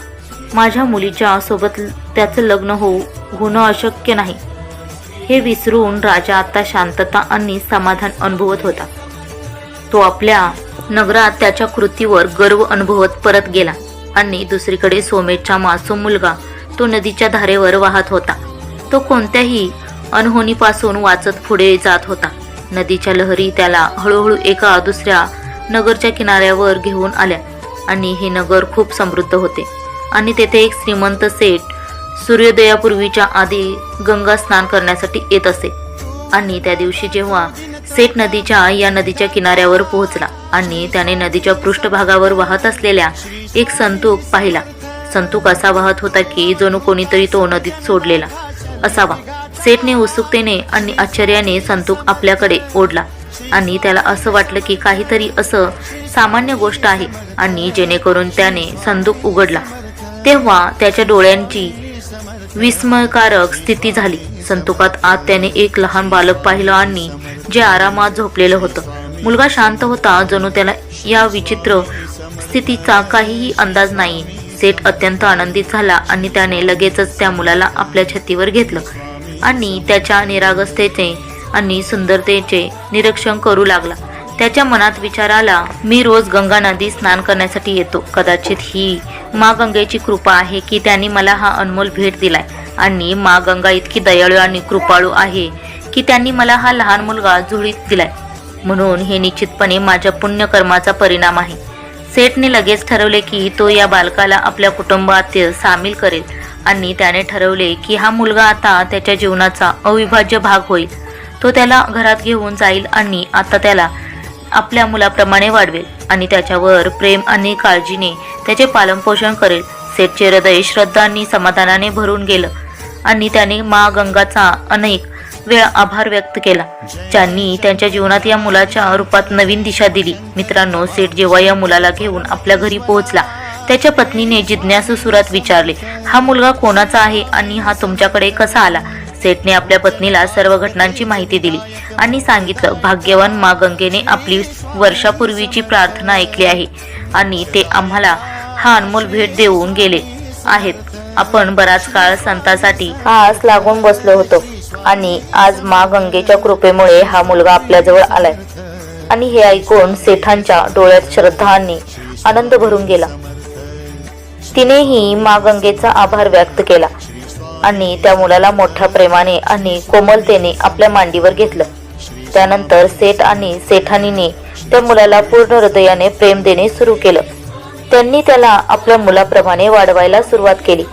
माझ्या मुलीच्या सोबत त्याचं लग्न होणं अशक्य नाही. हे विसरून राजा आता शांतता आणि समाधान अनुभवत होता. तो आपल्या नगरात त्याच्या कृतीवर गर्व अनुभवत परत गेला आणि दुसरीकडे सोमेशचा मासूम मुलगा तो नदीच्या धारेवर वाहत होता. तो कोणत्याही अनहोनीपासून वाचत पुढे जात होता. नदीच्या लहरी त्याला हळूहळू एका दुसऱ्या नगरच्या किनाऱ्यावर घेऊन आल्या आणि हे नगर खूप समृद्ध होते आणि तेथे एक श्रीमंत सेठ सूर्योदयापूर्वीच्या आधी गंगा स्नान करण्यासाठी येत असे. आणि त्या दिवशी जेव्हा सेठ नदीच्या किनाऱ्यावर पोहोचला आणि त्याने नदीच्या पृष्ठभागावर वाहत असलेल्या एक संतूक पाहिला. संतूक असा वाहत होता की जणू कोणीतरी तो नदीत सोडलेला असावा. सेठने उत्सुकतेने आणि आश्चर्याने संतूक आपल्याकडे ओढला आणि त्याला असं वाटलं की काहीतरी असं सामान्य गोष्ट आहे आणि जेणेकरून त्याने संतूक उघडला तेव्हा त्याच्या डोळ्यांची विस्मयकारक स्थिती झाली. संतुकात आत त्याने एक लहान बालक पाहिलं आणि जे आरामात झोपलेलं होतं. मुलगा शांत होता, जणू त्याला या विचित्र स्थितीचा काहीही अंदाज नाही. सेठ अत्यंत आनंदित झाला आणि त्याने लगेचच त्या मुलाला आपल्या छातीवर घेतलं आणि त्याच्या निरागसतेचे आणि सुंदरतेचे निरीक्षण करू लागला. त्याच्या मनात विचार आला, मी रोज गंगा नदी स्नान करण्यासाठी येतो. कदाचित ही माँ गंगेची कृपा आहे की त्यांनी मला हा अनमोल भेट दिलाय आणि माँ गंगा इतकी दयाळू आणि कृपाळू आहे की त्यांनी मला हा लहान मुलगा जुळीत दिलाय. म्हणून हे निश्चितपणे माझ्या पुण्यकर्माचा परिणाम आहे. सेठने लगेच ठरवले की तो या बालकाला आपल्या कुटुंबात सामील करेल आणि त्याने ठरवले की हा मुलगा आता त्याच्या जीवनाचा अविभाज्य भाग होईल. तो त्याला घरात घेऊन जाईल आणि आता त्याला आपल्या मुलाप्रमाणे वाढवेल आणि त्याच्यावर प्रेम आणि काळजीने त्याचे पालनपोषण करेल. सेठचे हृदय श्रद्धा आणि समाधानाने भरून गेलं आणि त्याने मा गंगाचा अनेक वेळा आभार व्यक्त केला, ज्यांनी त्यांच्या जीवनात या मुलाच्या रूपात नवीन दिशा दिली. मित्रांनो, सेठ जेव्हा या मुलाला घेऊन आपल्या घरी पोहोचला, त्याच्या पत्नीने जिज्ञासू सुरात विचारले, हा मुलगा कोणाचा आहे आणि हा तुमच्याकडे कसा आला? सेठने आपल्या पत्नीला सर्व घटनांची माहिती दिली आणि सांगितलं, भाग्यवान मा गंगेने आपली वर्षापूर्वीची प्रार्थना ऐकली आहे आणि ते आम्हाला हा अनमोल भेट देऊन गेले आहेत. आपण बराच काळ संतासाठी आस लागून बसलो होतो आणि आज मा गंगेच्या कृपेमुळे हा मुलगा आपल्याजवळ आलाय. आणि हे ऐकून सेठांच्या डोळ्यात श्रद्धा आणि आनंद भरून गेला. तिनेही मा गंगेचा आभार व्यक्त केला आणि त्या मुलाला मोठ्या प्रेमाने आणि कोमलतेने आपल्या मांडीवर घेतलं. त्यानंतर सेठ आणि सेठानीने त्या मुलाला पूर्ण हृदयाने प्रेम देणे सुरू केलं. त्यांनी त्याला आपल्या मुलाप्रमाणे वाढवायला सुरुवात केली.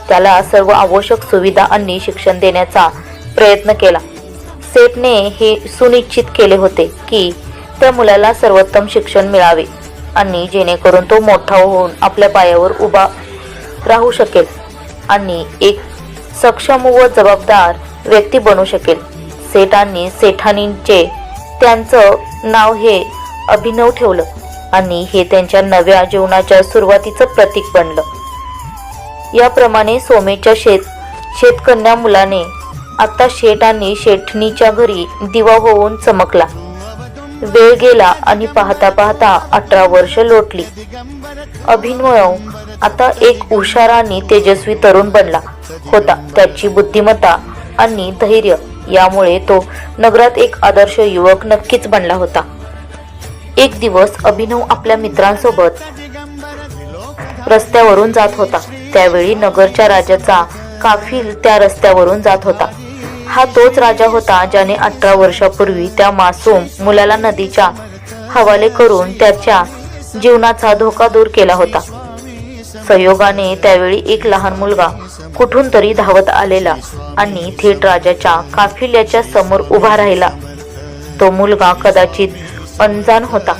त्याला सर्व आवश्यक सुविधा आणि शिक्षण देण्याचा प्रयत्न केला. सेठने हे सुनिश्चित केले होते की त्या मुलाला सर्वोत्तम शिक्षण मिळावे आणि जेणेकरून तो मोठा होऊन आपल्या पायावर उभा राहू शकेल आणि एक सक्षम व जबाबदार व्यक्ती बनू शकेल. सेठ आणि सेठानींचे त्यांचं नाव हे अभिनव ठेवलं आणि हे त्यांच्या नव्या जीवनाच्या सुरुवातीचं प्रतीक बनलं. याप्रमाणे सोमेच्या शेतकन्या मुलाने आता शेठ आणि शेठणीच्या घरी दिवा होऊन चमकला. वेळ गेला आणि पाहता पाहता 18 वर्ष लोटली. अभिनव आता एक हुशार आणि तेजस्वी तरुण बनला होता. त्याची बुद्धिमत्ता आणि धैर्य यामुळे तो नगरात एक आदर्श युवक नक्कीच बनला होता. एक दिवस अभिनव आपल्या मित्रांसोबत रस्त्यावरून जात होता. त्यावेळी नगरच्या राजाचा काफिल त्या रस्त्यावरून जात होता. हा तोच राजा होता ज्याने 18 वर्षापूर्वी त्या मासूम मुलाला नदीच्या हवाले करून त्याच्या जीवनाचा धोका दूर केला होता. संयोगाने त्यावेळी एक लहान मुलगा कुठून तरी धावत आलेला आणि थेट राजाच्या काफिल्याच्या समोर उभा राहिला. तो मुलगा कदाचित अनजाण होता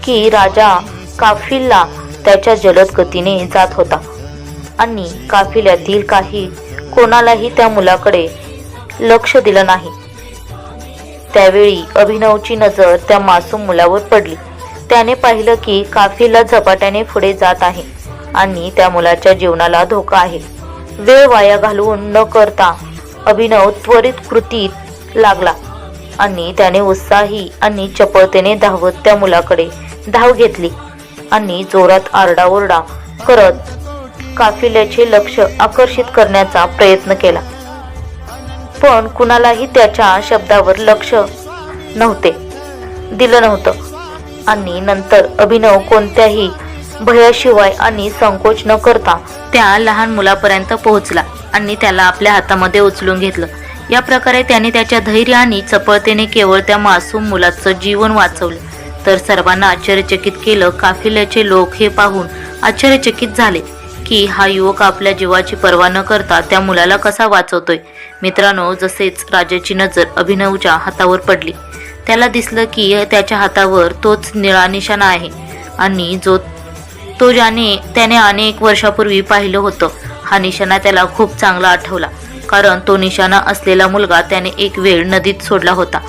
की राजा काफिला त्याच्या जलद गतीने जात होता आणि काफिल्यातील कोणालाही त्या मुलाकडे लक्ष दिलं नाही. त्यावेळी अभिनवची नजर त्या मासूम मुलावर पडली. त्याने पाहिलं की काफिला झपाट्याने पुढे जात आहे आणि त्या मुलाच्या जीवनाला धोका आहे. वेळ वाया घालवून न करता अभिनव त्वरित कृतीत लागला आणि त्याने उत्साही आणि चपळतेने धावत त्या मुलाकडे धाव घेतली आणि जोरात आरडाओरडा करत काफिल्याचे लक्ष आकर्षित करण्याचा प्रयत्न केला. पण कुणालाही त्याच्या शब्दावर लक्ष दिलं नव्हतं. आणि नंतर अभिनव कोणत्याही भयाशिवाय आणि संकोच न करता त्या लहान मुलापर्यंत पोहोचला आणि त्याला आपल्या हातामध्ये उचलून घेतलं. या प्रकारे त्याने त्याच्या धैर्य आणि चपळतेने केवळ त्या मासूम मुलाचं जीवन वाचवलं तर सर्वांना आश्चर्यचकित केलं. काफिल्याचे लोक हे पाहून आश्चर्यचकित झाले की हा युवक आपल्या जीवाची पर्वा न करता त्या मुलाला कसा वाचवतोय. मित्रांनो, जसेच राजाची नजर अभिनवच्या हातावर पडली, त्याला दिसलं की त्याच्या हातावर तोच निळा निशाणा आहे आणि त्याने अनेक वर्षापूर्वी पाहिलं होतं. हा निशाणा त्याला खूप चांगला आठवला, कारण तो निशाणा असलेला मुलगा त्याने एक वेळ नदीत सोडला होता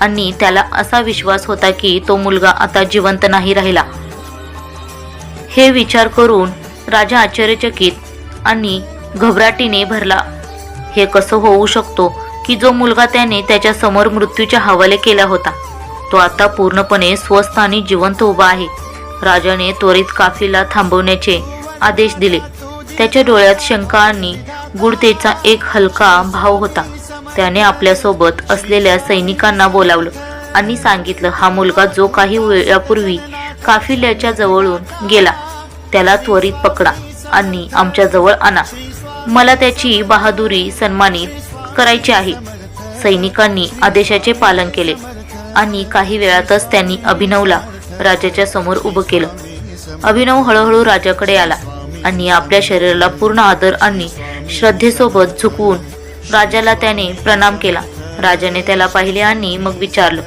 आणि त्याला असा विश्वास होता की तो मुलगा आता जिवंत नाही राहिला. हे विचार करून राजा आश्चर्यचकित आणि घबराटीने भरला. हे कसं होऊ शकतो की जो मुलगा त्याने त्याच्या समोर मृत्यूच्या हवाले केला होता तो आता पूर्णपणे स्वस्थ आणि जिवंत उभा आहे. राजाने त्वरित काफिला थांबवण्याचे आदेश दिले. त्याच्या डोळ्यात शंका आणि गूढतेचा एक हलका भाव होता. त्याने आपल्यासोबत असलेल्या सैनिकांना बोलावलं आणि सांगितलं, हा मुलगा जो काही वेळापूर्वी काफिल्याच्या जवळून गेला त्याला त्वरित पकडा आणि आमच्या जवळ आणा. मला त्याची बहादुरी सन्मानित करायची आहे. सैनिकांनी आदेशाचे पालन केले आणि काही वेळातच त्यांनी अभिनवला राजाच्या समोर उभं केलं. अभिनव हळूहळू राजाकडे आला आणि आपल्या शरीराला पूर्ण आदर आणि श्रद्धेसोबत झुकवून राजाला त्याने प्रणाम केला. राजाने त्याला पाहिले आणि मग विचारलं,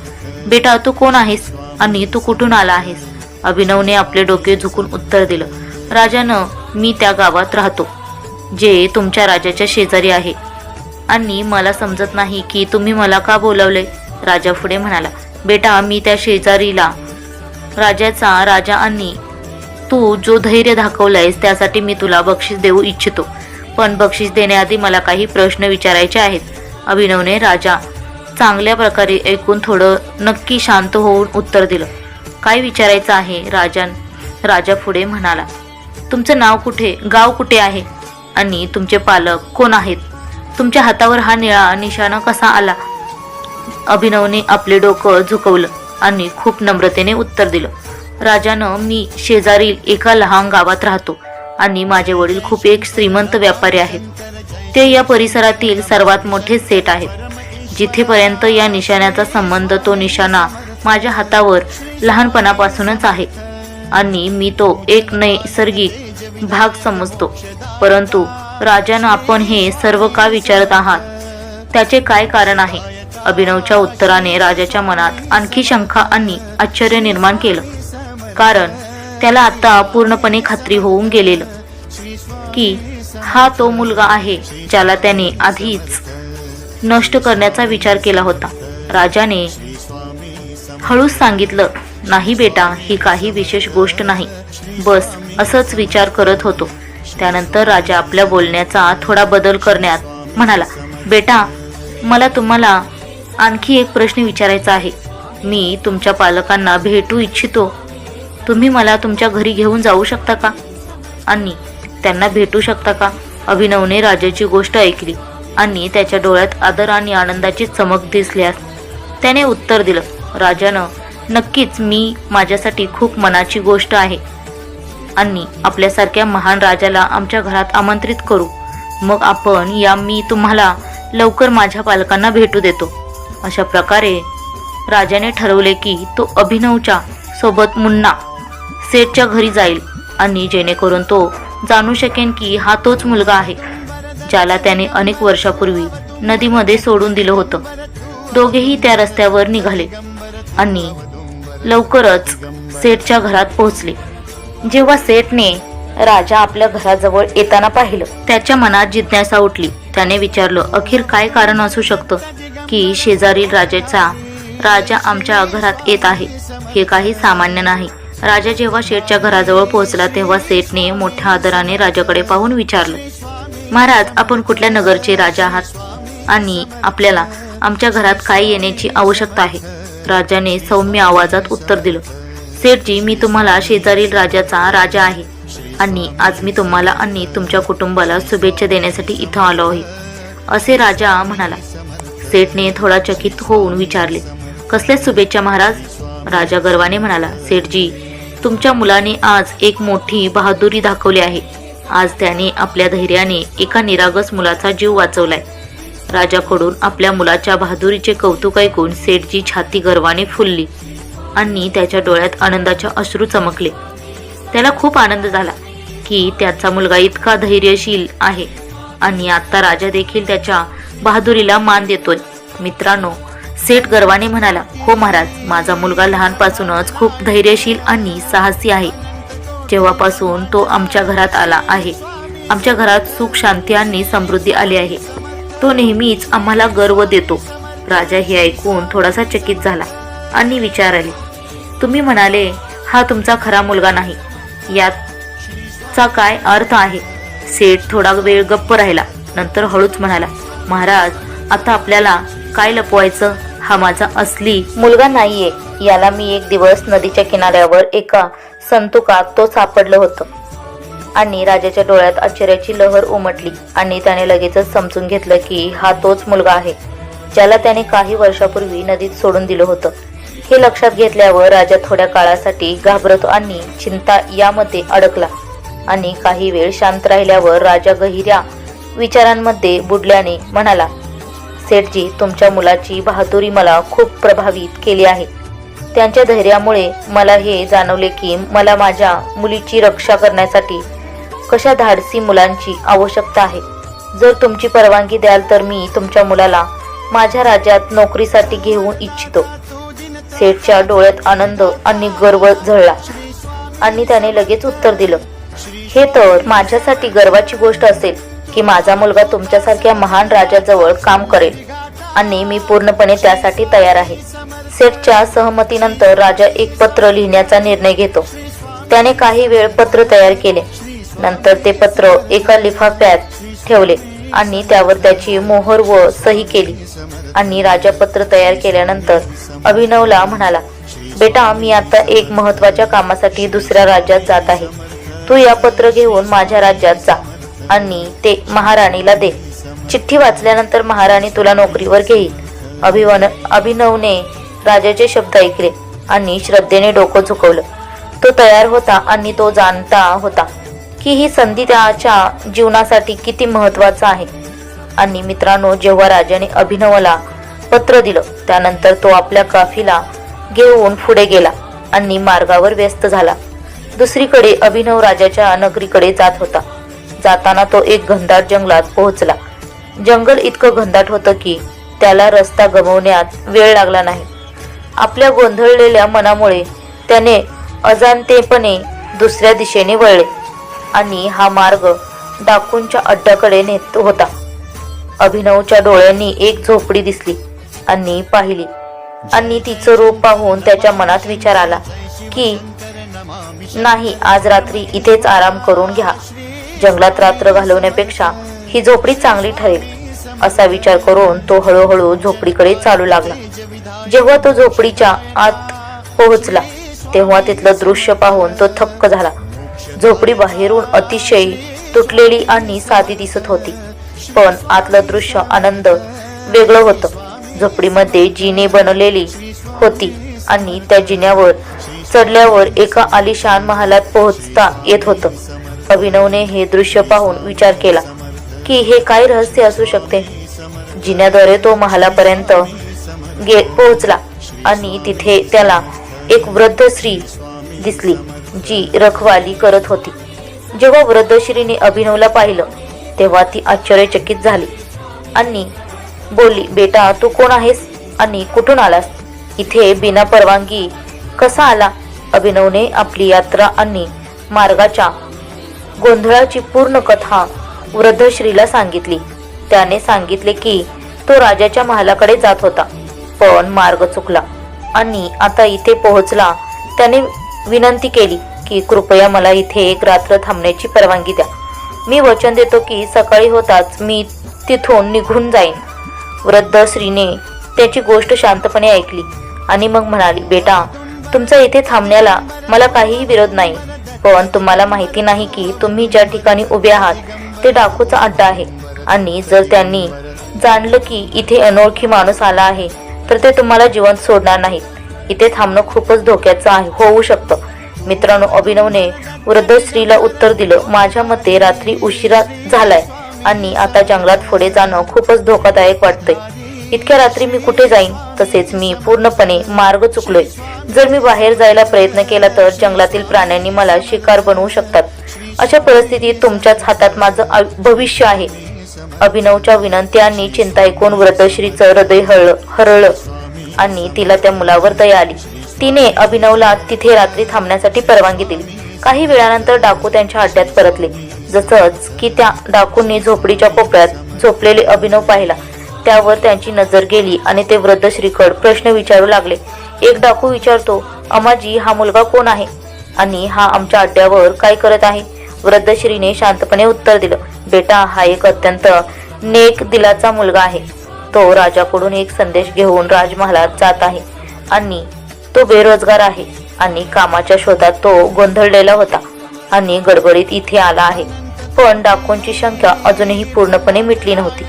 बेटा तू कोण आहेस आणि तू कुठून आला आहेस? अभिनवने आपले डोके झुकून उत्तर दिलं, राजानं, मी त्या गावात राहतो जे तुमच्या राजाच्या शेजारी आहे आणि मला समजत नाही की तुम्ही मला का बोलावले. राजा पुढे म्हणाला, बेटा मी त्या शेजारीला राजाचा राजा आणि तू जो धैर्य दाखवलंयस त्यासाठी मी तुला बक्षीस देऊ इच्छितो, पण बक्षीस देण्याआधी मला काही प्रश्न विचारायचे आहेत. अभिनवने राजा चांगल्या प्रकारे ऐकून थोडं नक्की शांत होऊन उत्तर दिलं. काय विचारायचं आहे? राजा पुढे म्हणाला, तुमचं गाव कुठे आहे आणि तुमचे पालक कोण आहेत? तुमच्या हातावर हा निळा निशाणा कसा आला? अभिनवने आपले डोकं झुकवलं आणि खूप नम्रतेने उत्तर दिलं, राजानं, मी शेजारील एका लहान गावात राहतो आणि माझे वडील खूप एक श्रीमंत व्यापारी आहेत. ते या परिसरातील सर्वात मोठे सेठ आहेत. जिथेपर्यंत या निशाण्याचा संबंध, तो निशाणा माझ्या हातावर लहानपणापासूनच आहे आणि मी तो एक नैसर्गिक भाग समजतो. परंतु राजानं, आपण हे सर्व का विचारत आहात? त्याचे काय कारण आहे? अभिनवच्या उत्तराने राजाच्या मनात आणखी शंका आणि आश्चर्य निर्माण केलं, कारण त्याला आता पूर्णपणे खात्री होऊन गेलेलं की हा तो मुलगा आहे ज्याला त्याने आधीच नष्ट करण्याचा विचार केला होता. राजाने हळूच सांगितलं, नाही बेटा, ही काही विशेष गोष्ट नाही, बस असंच विचार करत होतो. त्यानंतर राजा आपल्या बोलण्याचा थोडा बदल करण्यात म्हणाला, बेटा मला तुम्हाला आणखी एक प्रश्न विचारायचा आहे. मी तुमच्या पालकांना भेटू इच्छितो. तुम्ही मला तुमच्या घरी घेऊन जाऊ शकता का आणि त्यांना भेटू शकता का? अभिनवने राजाची गोष्ट ऐकली आणि त्याच्या डोळ्यात आदर आणि आनंदाची चमक दिसल्यास त्याने उत्तर दिलं, राजानं, नक्कीच, मी माझ्यासाठी खूप मनाची गोष्ट आहे आणि आपल्यासारख्या महान राजाला आमच्या घरात आमंत्रित करू. मग मी तुम्हाला लवकर माझ्या पालकांना भेटू देतो. अशा प्रकारे राजाने ठरवले की तो अभिनवच्या सोबत मुन्ना सेठच्या घरी जाईल आणि जेणेकरून तो जाणू शकेन की हा तोच मुलगा आहे ज्याला त्याने अनेक वर्षापूर्वी नदीमध्ये सोडून दिलं होतं. दोघेही त्या रस्त्यावर निघाले आणि लवकरच सेठच्या घरात पोहोचले. जेव्हा सेठने राजा आपल्या घराजवळ येताना पाहिलं, त्याच्या मनात जिज्ञासा उठली. त्याने विचारलं, अखेर काय कारण असू शकतं की शेजारील राजा आमच्या घरात येत आहे? हे काही सामान्य नाही. राजा जेव्हा सेठच्या घराजवळ पोहोचला तेव्हा सेठने मोठ्या आदराने राजाकडे पाहून विचारलं, महाराज, आपण कुठल्या नगरचे राजा आहात आणि आपल्याला आमच्या घरात काय येण्याची आवश्यकता आहे? राजाने सौम्य आवाजात उत्तर दिलं, सेठजी, मी तुम्हाला शेजारील राजाचा राजा आहे आणि आज मी तुम्हाला आणि तुमच्या कुटुंबाला शुभेच्छा देण्यासाठी इथं आलो आहे, असे राजा म्हणाला. सेठने थोडा चकित होऊन विचारले, कसल्या शुभेच्छा महाराज? राजा गर्वाने म्हणाला, सेठजी, तुमच्या मुलाने आज एक मोठी बहादुरी दाखवली आहे. आज त्याने आपल्या धैर्याने एका निरागस मुलाचा जीव वाचवलाय. राजाकडून आपल्या मुलाच्या बहादुरीचे कौतुक ऐकून सेठची छाती गर्वाने फुलली आणि त्याच्या डोळ्यात आनंदाचे अश्रू चमकले. त्याला खूप आनंद झाला की त्याचा मुलगा इतका धैर्यशील आहे आणि आता राजा देखील त्याच्या बहादुरीला मान देतोय. मित्रांनो, सेठ गर्वाने म्हणाला, हो महाराज, माझा मुलगा लहानपासूनच खूप धैर्यशील आणि साहसी आहे. जेव्हापासून तो आमच्या घरात आला आहे, आमच्या घरात सुख, शांती आणि समृद्धी आली आहे. तो नेहमीच आम्हाला गर्व देतो. राजा हे ऐकून थोडासा चकित झाला आणि विचारले, तुम्ही म्हणाले हा तुमचा खरा मुलगा नाही, याचा काय अर्थ आहे? सेठ थोडा वेळ गप्प राहिला, नंतर हळूच म्हणाला, महाराज, आता आपल्याला काय लपवायचं? हा माझा असली मुलगा नाहीये. याला मी एक दिवस नदीच्या किनाऱ्यावर एका संतुकात तो सापडलं होतं. आणि राजाच्या डोळ्यात आश्चर्याची लहर उमटली आणि त्याने लगेचच समजून घेतलं की हा तोच मुलगा आहे ज्याला त्याने काही वर्षापूर्वी नदीत सोडून दिलं होतं. हे लक्षात घेतल्यावर राजा थोड्या काळासाठी घाबरतो आणि चिंता यामध्ये अडकला आणि काही वेळ शांत राहिल्यावर राजा गहिऱ्या विचारांमध्ये बुडल्याने म्हणाला, सेठजी, तुमच्या मुलाची बहादुरी मला खूप प्रभावित केली आहे. त्यांच्या धैर्यामुळे मला हे जाणवले की मला माझ्या मुलीची रक्षा करण्यासाठी कशा धाडसी मुलांची आवश्यकता आहे. जर तुमची परवानगी द्याल तर मी तुमच्या मुलाला माझ्या राज्यात नोकरीसाठी घेऊन इच्छितो. सेठच्या डोळ्यात आनंद आणि गर्व झळला आणि त्याने लगेच उत्तर दिलं, हे तर माझ्यासाठी गर्वाची गोष्ट असेल की माझा मुलगा तुमच्यासारख्या महान राजाजवळ काम करेल आणि मी पूर्णपणे त्यासाठी तयार आहे. सेठच्या सहमतीनंतर राजा एक पत्र लिहिण्याचा निर्णय घेतो. त्याने काही वेळ पत्र तयार केले. नंतर ते पत्र एका लिफाफ्यात ठेवले आणि त्यावर त्याची मोहर व सही केली. आणि राजा पत्र तयार केल्यानंतर अभिनवला म्हणाला, बेटा, मी आता एक महत्वाच्या कामासाठी दुसऱ्या राज्यात जात आहे. तू या पत्र घेऊन माझ्या राज्यात जा आणि ते महाराणीला दे. चिठ्ठी वाचल्यानंतर महाराणी तुला नोकरीवर घेईल. अभिनवने राजाचे शब्द ऐकले आणि श्रद्धेने डोकं झुकवलं. तो तयार होता आणि तो जाणता होता की ही संधी त्याच्या जीवनासाठी किती महत्वाचा आहे. आणि मित्रांनो, जेव्हा राजाने अभिनवला पत्र दिलं त्यानंतर तो आपल्या काफीला घेऊन पुढे गेला आणि मार्गावर व्यस्त झाला. दुसरीकडे अभिनव राजाच्या नगरीकडे जात होता. जाताना तो एक घनदाट जंगलात पोहोचला. जंगल इतकं घनदाट होतं की त्याला रस्ता गमावण्यात वेळ लागला नाही. आपल्या गोंधळलेल्या मनामुळे त्याने अजाणतेपणे दुसऱ्या दिशेने वळले आणि हा मार्ग डाकूंच्या अड्ड्याकडे नेत होता. अभिनवच्या डोळ्यांनी एक झोपडी दिसली आणि पाहिली आणि तिचं रूप पाहून त्याच्या मनात विचार आला की नाही, आज रात्री इथेच आराम करून घ्या. जंगलात रात्र घालवण्यापेक्षा ही झोपडी चांगली ठरेल असा विचार करून तो हळूहळू झोपडीकडे चालू लागला. जेव्हा तो झोपडीच्या आत पोहोचला तेव्हा तिथलं दृश्य पाहून तो थक्क झाला. झोपडी बाहेरून अतिशय तुटलेली आणि साधी दिसत होती, पण आतलं दृश्य आनंद वेगळं होतं. झोपडीमध्ये जिने बनलेली होती आणि त्या जिन्यावर चढल्यावर एका आलिशान महालात पोहोचता येत होतं. अभिनवने हे दृश्य पाहून विचार केला की हे काय रहस्य असू शकते. जिन्याद्वारे तो महालापर्यंत पोहोचला आणि तिथे त्याला एक वृद्ध स्त्री दिसली जी रखवाली करत होती. जेव्हा वृद्ध स्त्रीने अभिनवला पाहिलं तेव्हा ती आश्चर्यचकित झाली आणि बोलली, बेटा, तू कोण आहेस आणि कुठून आलास? इथे बिना परवानगी कसा आला? अभिनवने आपली यात्रा आणि मार्गाच्या गोंधळाची पूर्ण कथा वृद्ध श्रीला सांगितली. त्याने सांगितले की तो राजाच्या महालाकडे जात होता, पण मार्ग चुकला आणि आता इथे पोहोचला. त्याने विनंती केली की कृपया मला इथे एक रात्र थांबण्याची परवानगी द्या. मी वचन देतो की सकाळी होताच मी तिथून निघून जाईन. वृद्ध स्त्रीने त्याची गोष्ट शांतपणे ऐकली आणि मग म्हणाली, बेटा, तुमचा इथे थांबण्याला मला काहीही विरोध नाही, पण तुम्हाला माहिती नाही की तुम्ही ज्या ठिकाणी उभे आहात ते डाकूचा अड्डा आहे आणि जर त्यांनी जाणलं की इथे अनोळखी माणूस आला आहे तर ते तुम्हाला जिवंत सोडणार नाहीत. इथे थांबणं खूपच धोक्याचं होऊ शकतं. मित्रांनो, अभिनवने वृद्ध स्त्रीला उत्तर दिलं, माझ्या मते रात्री उशिरा झालाय आणि आता जंगलात पुढे जाणं खूपच धोकादायक वाटतंय. इतक्या रात्री मी कुठे जाईन? तसेच मी पूर्णपणे मार्ग चुकलोय. जर मी बाहेर जायला प्रयत्न केला तर जंगलातील प्राण्यांनी मला शिकार बनवू शकतात. अशा परिस्थितीत तुमच्याच हातात माझं भविष्य आहे. अभिनवच्या विनंती आणि चिंता ऐकून वृद्ध श्रीचं हृदय हरळलं आणि तिला त्या मुलावर दया आली. तिने अभिनवला तिथे रात्री थांबण्यासाठी परवानगी दिली. काही वेळानंतर डाकू त्यांच्या अड्ड्यात परतले. जसंच की त्या डाकूंनी झोपडीच्या कोपऱ्यात झोपलेले अभिनव पाहिला त्यावर त्यांची नजर गेली आणि ते वृद्ध श्रीकड प्रश्न विचारू लागले. एक डाकू विचारतो, अम्माजी, हा मुलगा कोण आहे आणि हा आमच्या अड्ड्यावर काय करत आहे? वृद्ध श्रीने शांतपणे उत्तर दिलं, बेटा, हा एक अत्यंत नेक दिलाचा मुलगा आहे. तो राजाकडून एक संदेश घेऊन राजमहालात जात आहे आणि तो बेरोजगार आहे आणि कामाच्या शोधात तो गोंधळलेला होता आणि गडबडीत इथे आला आहे. पण डाकूंची शंका अजूनही पूर्णपणे मिटली नव्हती.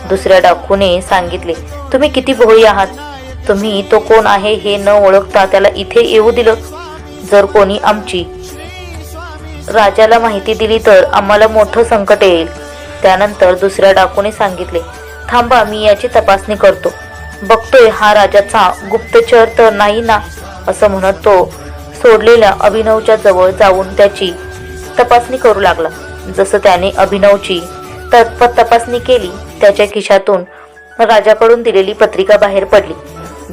दुसऱ्या डाकूने सांगितले, तुम्ही किती भोळी आहात. तुम्ही तो कोण आहे हे न ओळखता त्याला इथे येऊ दिलं. जर कोणी आमची राजाला माहिती दिली तर आम्हाला मोठं संकट येईल. त्यानंतर दुसऱ्या डाकूने सांगितले, थांबा, मी याची तपासणी करतो. बघतोय हा राजाचा गुप्तचर तर नाही ना. असं म्हणत तो सोडलेल्या अभिनवच्या जवळ जाऊन त्याची तपासणी करू लागला. जसं त्याने अभिनवची तपासणी केली. त्याच्या खिशातून राजाकडून दिलेली पत्रिका बाहेर पडली,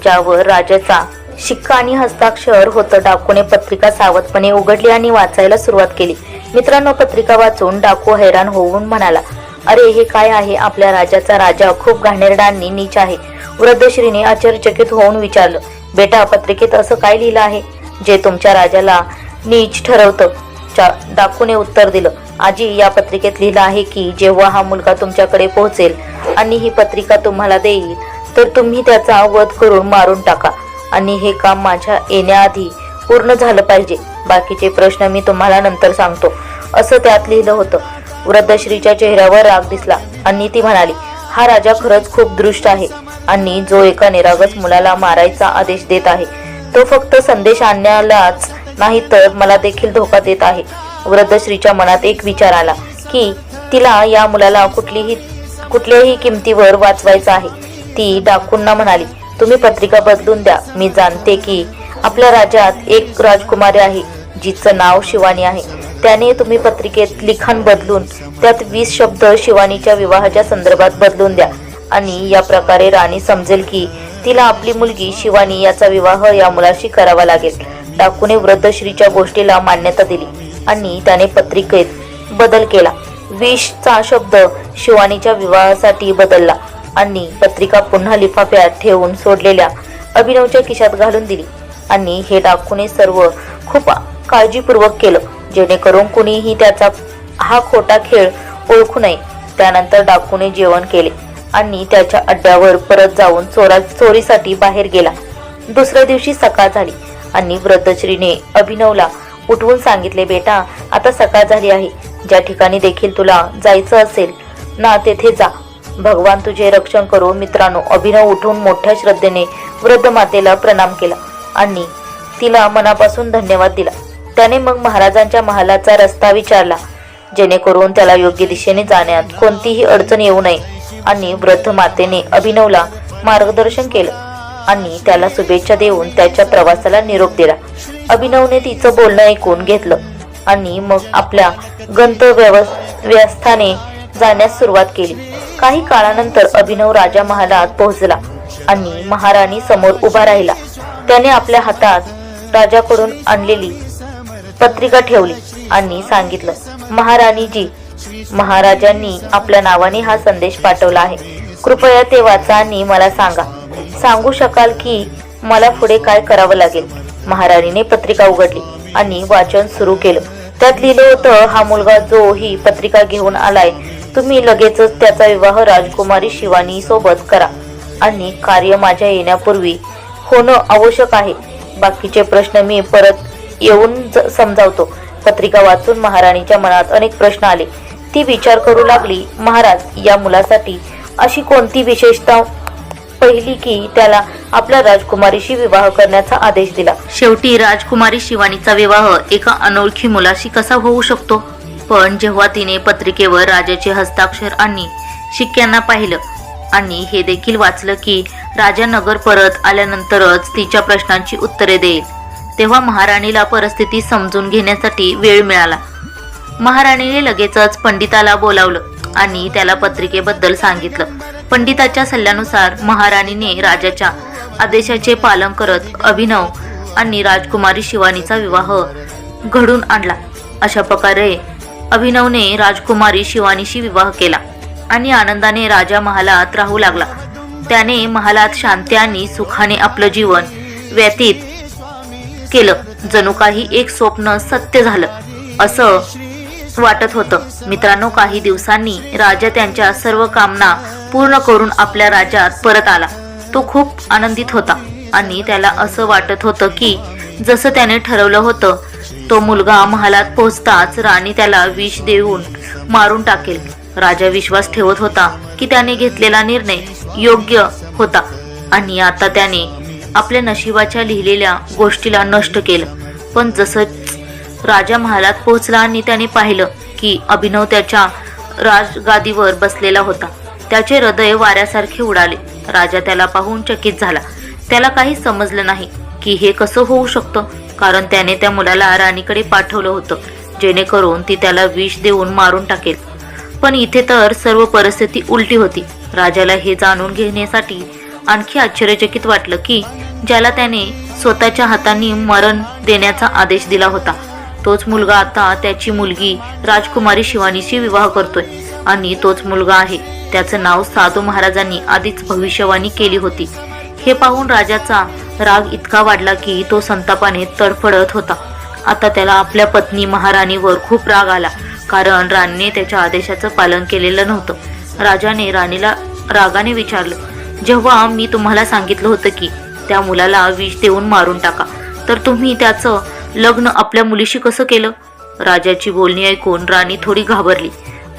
ज्यावर राजाचा शिक्का आणि हस्ताक्षर होतं. डाकूने पत्रिका सावधपणे उघडली आणि वाचायला सुरुवात केली. मित्रांनो, पत्रिका वाचून डाकू हैराण होऊन म्हणाला, अरे हे काय आहे? आपल्या राजाचा राजा खूप घाणेरडा आणि नीच आहे. वृद्ध श्रीने आश्चर्यचकित होऊन विचारलं, बेटा, पत्रिकेत असं काय लिहिलं आहे जे तुमच्या राजाला नीच ठरवतं? डाकूने उत्तर दिलं, आजी, या पत्रिकेत लिहिलं आहे की जेव्हा हा मुलगा तुमच्याकडे पोहोचेल आणि ही पत्रिका तुम्हाला देईल तर तुम्ही त्याचा वध करून मारून टाका आणि हे काम माझ्या येण्याआधी पूर्ण झालं पाहिजे. बाकीचे प्रश्न मी तुम्हाला नंतर सांगतो, असं त्यात लिहिलं होतं. वृद्ध श्रीच्या चेहऱ्यावर राग दिसला आणि ती म्हणाली, हा राजा खरंच खूप दृष्ट आहे आणि जो एका निरागस मुलाला मारायचा आदेश देत आहे तो फक्त संदेश आणण्यालाच नाही तर मला देखील धोका देत आहे. वृद्ध श्रीच्या मनात एक विचार आला की तिला या मुलाला कुठल्याही किमतीवर वाचवायचं आहे. ती डाकूंना म्हणाली, तुम्ही पत्रिका बदलून द्या. मी जाणते की आपल्या राज्यात एक राजकुमारी आहे जिचं नाव शिवानी आहे. त्याने तुम्ही पत्रिकेत लिखाण बदलून त्यात 20 शब्द शिवानीच्या विवाहाच्या संदर्भात बदलून द्या आणि या प्रकारे राणी समजेल की तिला आपली मुलगी शिवानी याचा विवाह या मुलाशी करावा लागेल. डाकूने वृद्ध श्रीच्या गोष्टीला मान्यता दिली आणि त्याने पत्रिकेत बदल केला. 20चा शब्द शिवानीच्या विवाहासाठी बदलला आणि पत्रिका पुन्हा लिफाफ्यात ठेवून सोडलेल्या अभिनवच्या खिशात घालून दिली. आणि हे डाकूने सर्व खूप काळजीपूर्वक केलं जेणेकरून कुणीही त्याचा हा खोटा खेळ ओळखू नये. त्यानंतर डाकूने जेवण केले आणि त्याच्या अड्ड्यावर परत जाऊन चोरीसाठी बाहेर गेला. दुसऱ्या दिवशी सकाळ झाली आणि वृद्धश्रीने अभिनवला उठवून सांगितले, बेटा, आता सकाळ झाली आहे. ज्या ठिकाणी देखील तुला जायचं असेल ना तेथे जा. भगवान तुझे रक्षण करो. मित्रांनो, अभिनव उठून मोठ्या श्रद्धेने वृद्ध मातेला प्रणाम केला आणि तिला मनापासून धन्यवाद दिला. त्याने मग महाराजांच्या महालाचा रस्ता विचारला जेणेकरून त्याला योग्य दिशेने जाण्यात कोणतीही अडचण येऊ नये. आणि वृद्ध मातेने अभिनवला मार्गदर्शन केलं आणि त्याला शुभेच्छा देऊन त्याच्या प्रवासाला निरोप दिला. अभिनवने तिचं बोलणं ऐकून घेतलं आणि मग आपल्या गंतव्यस्थाने जाण्यास सुरुवात केली. काही काळानंतर अभिनव राजा महालात पोहोचला आणि महाराणी समोर उभा राहिला. त्याने आपल्या हातात राजाकडून आणलेली पत्रिका ठेवली आणि सांगितलं, महाराणीजी, महाराजांनी आपल्या नावाने हा संदेश पाठवला आहे. कृपया ते वाचा आणि मला सांगू शकाल की मला पुढे काय करावं लागेल? महाराणीने पत्रिका उघडली आणि वाचन सुरू केलं. त्यात लिहिलं होतं, हा मुलगा जो ही पत्रिका घेऊन आलाय, तुम्ही लगेचच त्याचा विवाह राजकुमारी शिवानी सोबत करा आणि कार्य माझ्या येण्यापूर्वी होणं आवश्यक आहे. बाकीचे प्रश्न मी परत येऊन समजावतो. पत्रिका वाचून महाराणीच्या मनात अनेक प्रश्न आले. ती विचार करू लागली, महाराज, या मुलासाठी अशी कोणती विशेषता पहिली की त्याला आपल्या राजकुमारीशी विवाह करण्याचा आदेश दिला? शेवटी राजकुमारी शिवानीचा विवाह एका अनोळखी मुलाशी कसा होऊ शकतो? पण जेव्हा तिने पत्रिकेवर राजाचे हस्ताक्षर आणि शिक्क्यांना पाहिलं आणि हे देखील वाचलं की राजा नगर परत आल्यानंतरच तिच्या प्रश्नांची उत्तरे देईल, तेव्हा महाराणीला परिस्थिती समजून घेण्यासाठी वेळ मिळाला. महाराणीने लगेचच पंडिताला बोलावलं आणि त्याला पत्रिकेबद्दल सांगितलं. पंडिताच्या सल्ल्यानुसार महाराणीने राजाच्या आदेशाचे पालन करत अभिनव आणि राजकुमारी शिवानीचा विवाह घडून आणला. अशा प्रकारे अभिनवने राजकुमारी शिवानीशी विवाह केला आणि आनंदाने राजा महालात राहू लागला. त्याने महालात शांती आणि सुखाने आपलं जीवन व्यतीत केलं. जणू काही एक स्वप्न सत्य झालं असं वाटत होतं. मित्रांनो, काही दिवसांनी राजा त्यांच्या सर्व कामना पूर्ण करून आपल्या राज्यात परत आला. तो खूप आनंदित होता आणि त्याला असं वाटत होतं की जसं त्याने ठरवलं होतं. तो मुलगा महालात पोहोचताच राणी त्याला विष देऊन मारून टाकेल. राजा विश्वास ठेवत होता की त्याने घेतलेला निर्णय योग्य होता आणि आता त्याने आपल्या नशिबाच्या लिहिलेल्या गोष्टीला नष्ट केलं. पण जसंच राजा महालात पोहोचला आणि त्याने पाहिलं की अभिनव त्याच्या राजगादीवर बसलेला होता, त्याचे हृदय वाऱ्यासारखे उडाले. राजा त्याला पाहून चकित झाला. त्याला काही समजलं नाही की हे कसं होऊ शकतं, कारण त्याने त्या मुलाला राणीकडे पाठवलं होतं जेणेकरून ती त्याला विष देऊन मारून टाकेल. पण इथे तर सर्व परिस्थिती उलटी होती. राजाला हे जाणून घेण्यासाठी आणखी आश्चर्यचकित वाटलं की ज्याला त्याने स्वतःच्या हातांनी मरण देण्याचा आदेश दिला होता तोच मुलगा आता त्याची मुलगी राजकुमारी शिवानीशी विवाह करतोय आणि तोच मुलगा आहे. त्याचं नाव साधू महाराजांनी आधीच भविष्यवाणी केली होती. हे पाहून राजाचा राग इतका वाढला की तो संतापाने तडफडत होता. आता त्याला आपल्या पत्नी महाराणीवर खूप राग आला, कारण राणीने त्याच्या आदेशाचं पालन केलेलं नव्हतं. राजाने राणीला रागाने विचारलं, जेव्हा मी तुम्हाला सांगितलं होतं की त्या मुलाला विष देऊन मारून टाका, तर तुम्ही त्याचं लग्न आपल्या मुलीशी कसं केलं? राजाची बोलणी ऐकून राणी थोडी घाबरली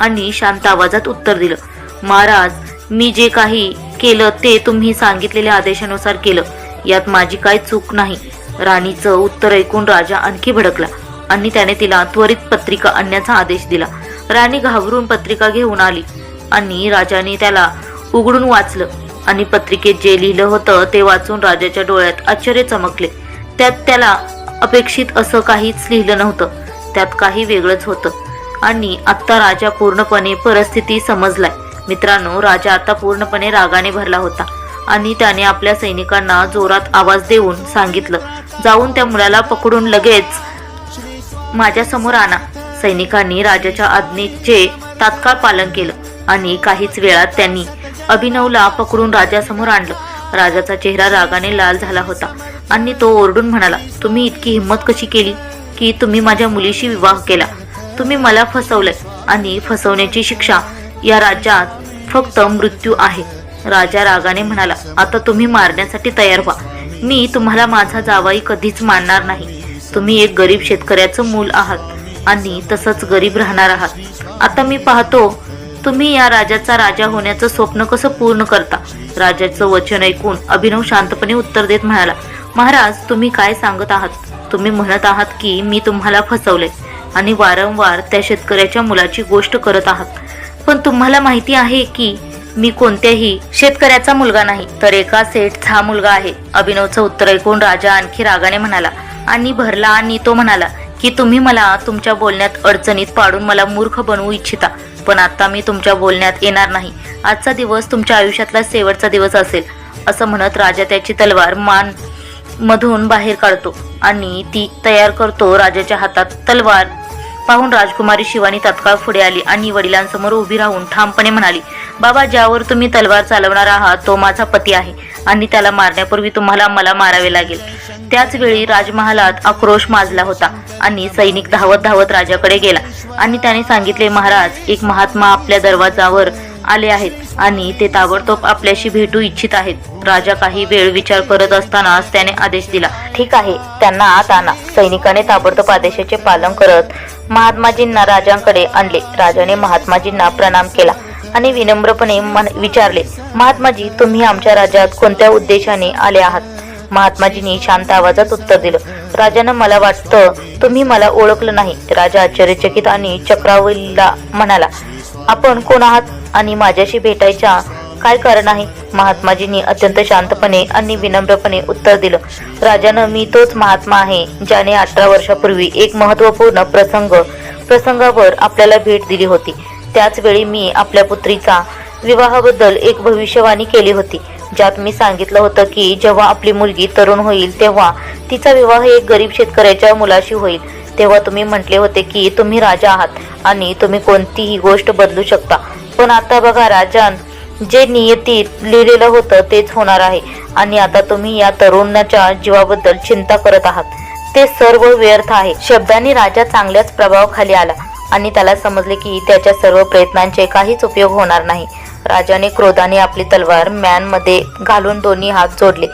आणि शांत आवाजात उत्तर दिलं, महाराज, मी जे काही केलं ते तुम्ही सांगितलेल्या आदेशानुसार केलं. यात माझी काही चूक नाही. राणीचं उत्तर ऐकून राजा आणखी भडकला आणि त्याने तिला त्वरित पत्रिका आणण्याचा आदेश दिला. राणी घाबरून पत्रिका घेऊन आली आणि राजाने त्याला उघडून वाचलं आणि पत्रिकेत जे लिहिलं होतं ते वाचून राजाच्या डोळ्यात आश्चर्य चमकले. त्यात त्याला अपेक्षित असं काहीच लिहिलं नव्हतं. त्यात काही वेगळंच होतं आणि आत्ता राजा पूर्णपणे परिस्थिती समजलाय. मित्रांनो, राजा आता पूर्णपणे रागाने भरला होता आणि त्याने आपल्या सैनिकांना जोरात आवाज देऊन सांगितलं, जाऊन त्या मुलाला पकडून लगेच माझ्या समोर आणा. सैनिकांनी राजाच्या आज्ञेचे तात्काळ पालन केलं आणि काहीच वेळात त्यांनी अभिनवला पकडून राजासमोर आणलं. राजाचा चेहरा रागाने लाल झाला होता आणि तो ओरडून म्हणाला, तुम्ही इतकी हिंमत कशी केली की तुम्ही माझ्या मुलीशी विवाह केला? तुम्ही मला फसवलंय आणि फसवण्याची शिक्षा या राज्यात फक्त मृत्यू आहे. राजा रागाने म्हणाला, आता तुम्ही मारण्यासाठी तयार व्हा. मी तुम्हाला माझा जावाई कधीच मानणार नाही. तुम्ही एक गरीब शेतकऱ्याचं मूल आहात आणि तसंच गरीब राहणार आहात. आता मी पाहतो तुम्ही या राजाचा राजा होण्याचं स्वप्न कसं पूर्ण करता. राजाचं वचन ऐकून अभिनव शांतपणे उत्तर देत म्हणाला, महाराज, तुम्ही काय सांगत आहात? तुम्ही म्हणत आहात की मी तुम्हाला फसवले आणि वारंवार त्या शेतकऱ्याच्या मुलाची गोष्ट करत आहात. पण तुम्हाला माहिती आहे की मी कोणत्याही शेतकऱ्याचा मुलगा नाही, तर एका सेठचा मुलगा आहे. अभिनवचं उत्तर ऐकून राजा आणखी रागाने म्हणाला आणि भरला आणि तो म्हणाला की तुम्ही मला तुमच्या बोलण्यात अडचणीत पाडून मला मूर्ख बनवू इच्छिता, पण आता मी तुमच्या बोलण्यात येणार नाही. आजचा दिवस तुमच्या आयुष्यातला शेवटचा दिवस असेल. असं म्हणत राजा त्याची तलवार मान मधून बाहेर काढतो आणि ती तयार करतो. राजाच्या हातात तलवार पाहून राजकुमारी शिवानी तात्काळ पुढे आली आणि वडिलांसमोर उभी राहून ठामपणे म्हणाली, बाबा, ज्यावर तुम्ही तलवार चालवणार आहात तो माझा पती आहे आणि त्याला मारण्यापूर्वी तुम्हाला मला मारावे लागेल. त्याच वेळी राजमहालात आक्रोश माजला होता आणि सैनिक धावत धावत राजाकडे गेला आणि त्याने सांगितले, महाराज, एक महात्मा आपल्या दरवाजावर आले आहेत आणि ते ताबडतोब आपल्याशी भेटू इच्छित आहेत. राजा काही वेळ विचार करत असतानाच त्याने आदेश दिला, ठीक आहे, त्यांना आत आणा. सैनिकाने ताबडतोब आदेशाचे पालन करत महात्माजींना राजांकडे आणले. राजाने महात्माजींना प्रणाम केला आणि विनम्रपणे विचारले, महात्माजी, तुम्ही आमच्या राज्यात कोणत्या उद्देशाने आले आहात? महात्माजींनी शांत आवाजात उत्तर दिलं, राजानं, मला वाटतं तुम्ही मला ओळखलं नाही. राजा आश्चर्यचकित आणि चक्रावलेला म्हणाला, आपण कोण आहात आणि माझ्याशी भेटायच्या काय कारण आहे? महात्माजींनी अत्यंत शांतपणे आणि विनम्रपणे उत्तर दिलं, राजानं, मी तोच महात्मा आहे ज्याने 18 वर्षापूर्वी एक महत्त्वपूर्ण प्रसंगावर आपल्याला भेट दिली होती. त्याच वेळी मी आपल्या पुत्रीचा विवाहाबद्दल एक भविष्यवाणी केली होती, ज्यात मी सांगितलं होतं की जेव्हा आपली मुलगी तरुण होईल तेव्हा तिचा विवाह एक गरीब शेतकऱ्याच्या मुलाशी होईल. तेव्हा तुम्ही म्हटले होते की तुम्ही राजा आहात आणि तुम्ही कोणतीही गोष्ट बदलू शकता. पण आता बघा राजन, जे नियतीत लिहिलेलं होतं तेच होणार आहे आणि आता तुम्ही या तरुणाच्या जीवाबद्दल चिंता करत आहात. ते सर्व व्यर्थ आहे. शब्दांनी राजा चांगल्याच प्रभावाखाली आला आणि त्याला समजले की त्याच्या सर्व प्रयत्नांचे काहीच उपयोग होणार नाही. राजाने क्रोधाने आपली तलवार म्यानमध्ये घालून दोन्ही हात जोडले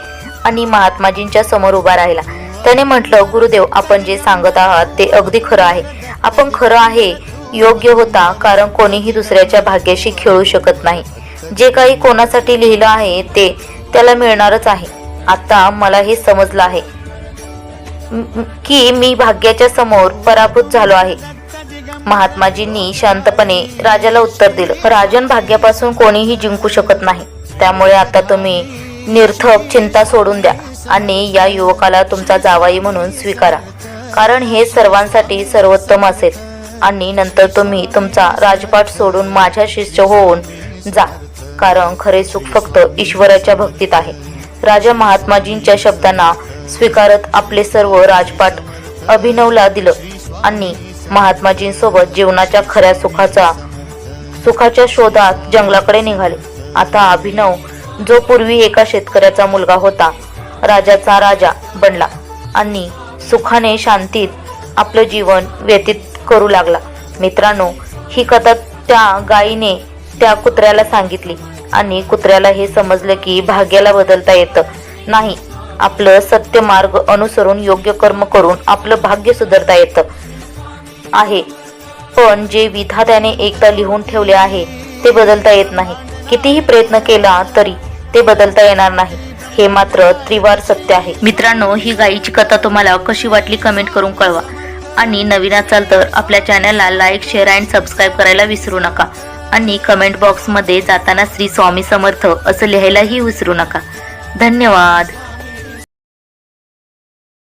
आणि महात्माजींच्या समोर उभा राहिला. त्याने म्हटलं, गुरुदेव, आपण जे सांगत आहात ते अगदी खरं आहे. आपण खरं आहे योग्य होता, कारण कोणीही दुसऱ्याच्या भाग्याशी खेळू शकत नाही. जे काही कोणासाठी लिहिलं आहे ते त्याला मिळणारच आहे. आता मला हे समजलं आहे की मी भाग्याच्या समोर पराभूत झालो आहे. महात्माजींनी शांतपणे राजाला उत्तर दिलं, राजन, भाग्यापासून कोणीही जिंकू शकत नाही. त्यामुळे आता तुम्ही निरर्थक चिंता सोडून द्या आणि या युवकाला तुमचा जावाई म्हणून स्वीकारा, कारण हे सर्वांसाठी सर्वोत्तम असेल. आणि नंतर तुम्ही तुमचा राजपाट सोडून माझ्या शिष्य होऊन जा, कारण खरे सुख फक्त ईश्वराच्या भक्तीत आहे. राजा महात्माजींच्या शब्दांना स्वीकारत आपले सर्व राजपाट अभिनवला दिलं आणि महात्माजींसोबत जीवनाच्या खऱ्या सुखाच्या शोधात जंगलाकडे निघाले. आता अभिनव, जो पूर्वी एका शेतकऱ्याचा मुलगा होता, राजाचा राजा बनला आणि सुखाने शांतीत आपलं जीवन व्यतीत करू लागला. मित्रांनो, ही कथा त्या गायीने त्या कुत्र्याला सांगितली आणि कुत्र्याला हे समजलं की भाग्याला बदलता येतं नाही, आपलं सत्य मार्ग अनुसरून योग्य कर्म करून आपलं भाग्य सुधारता येतं आहे. पण जे विधात्याने एकदा लिहून ठेवले आहे ते बदलता येत नाही. कितीही प्रयत्न केला तरी ते बदलता येणार नाही, हे मात्र त्रिवार सत्य आहे. मित्रांनो, ही गायीची कथा तुम्हाला कशी वाटली कमेंट करून कळवा आणि नवीन असाल तर आपल्या चॅनलला लाईक, शेअर अँड सबस्क्राईब करायला विसरू नका आणि कमेंट बॉक्समध्ये जाताना श्री स्वामी समर्थ असं लिहायलाही विसरू नका. धन्यवाद.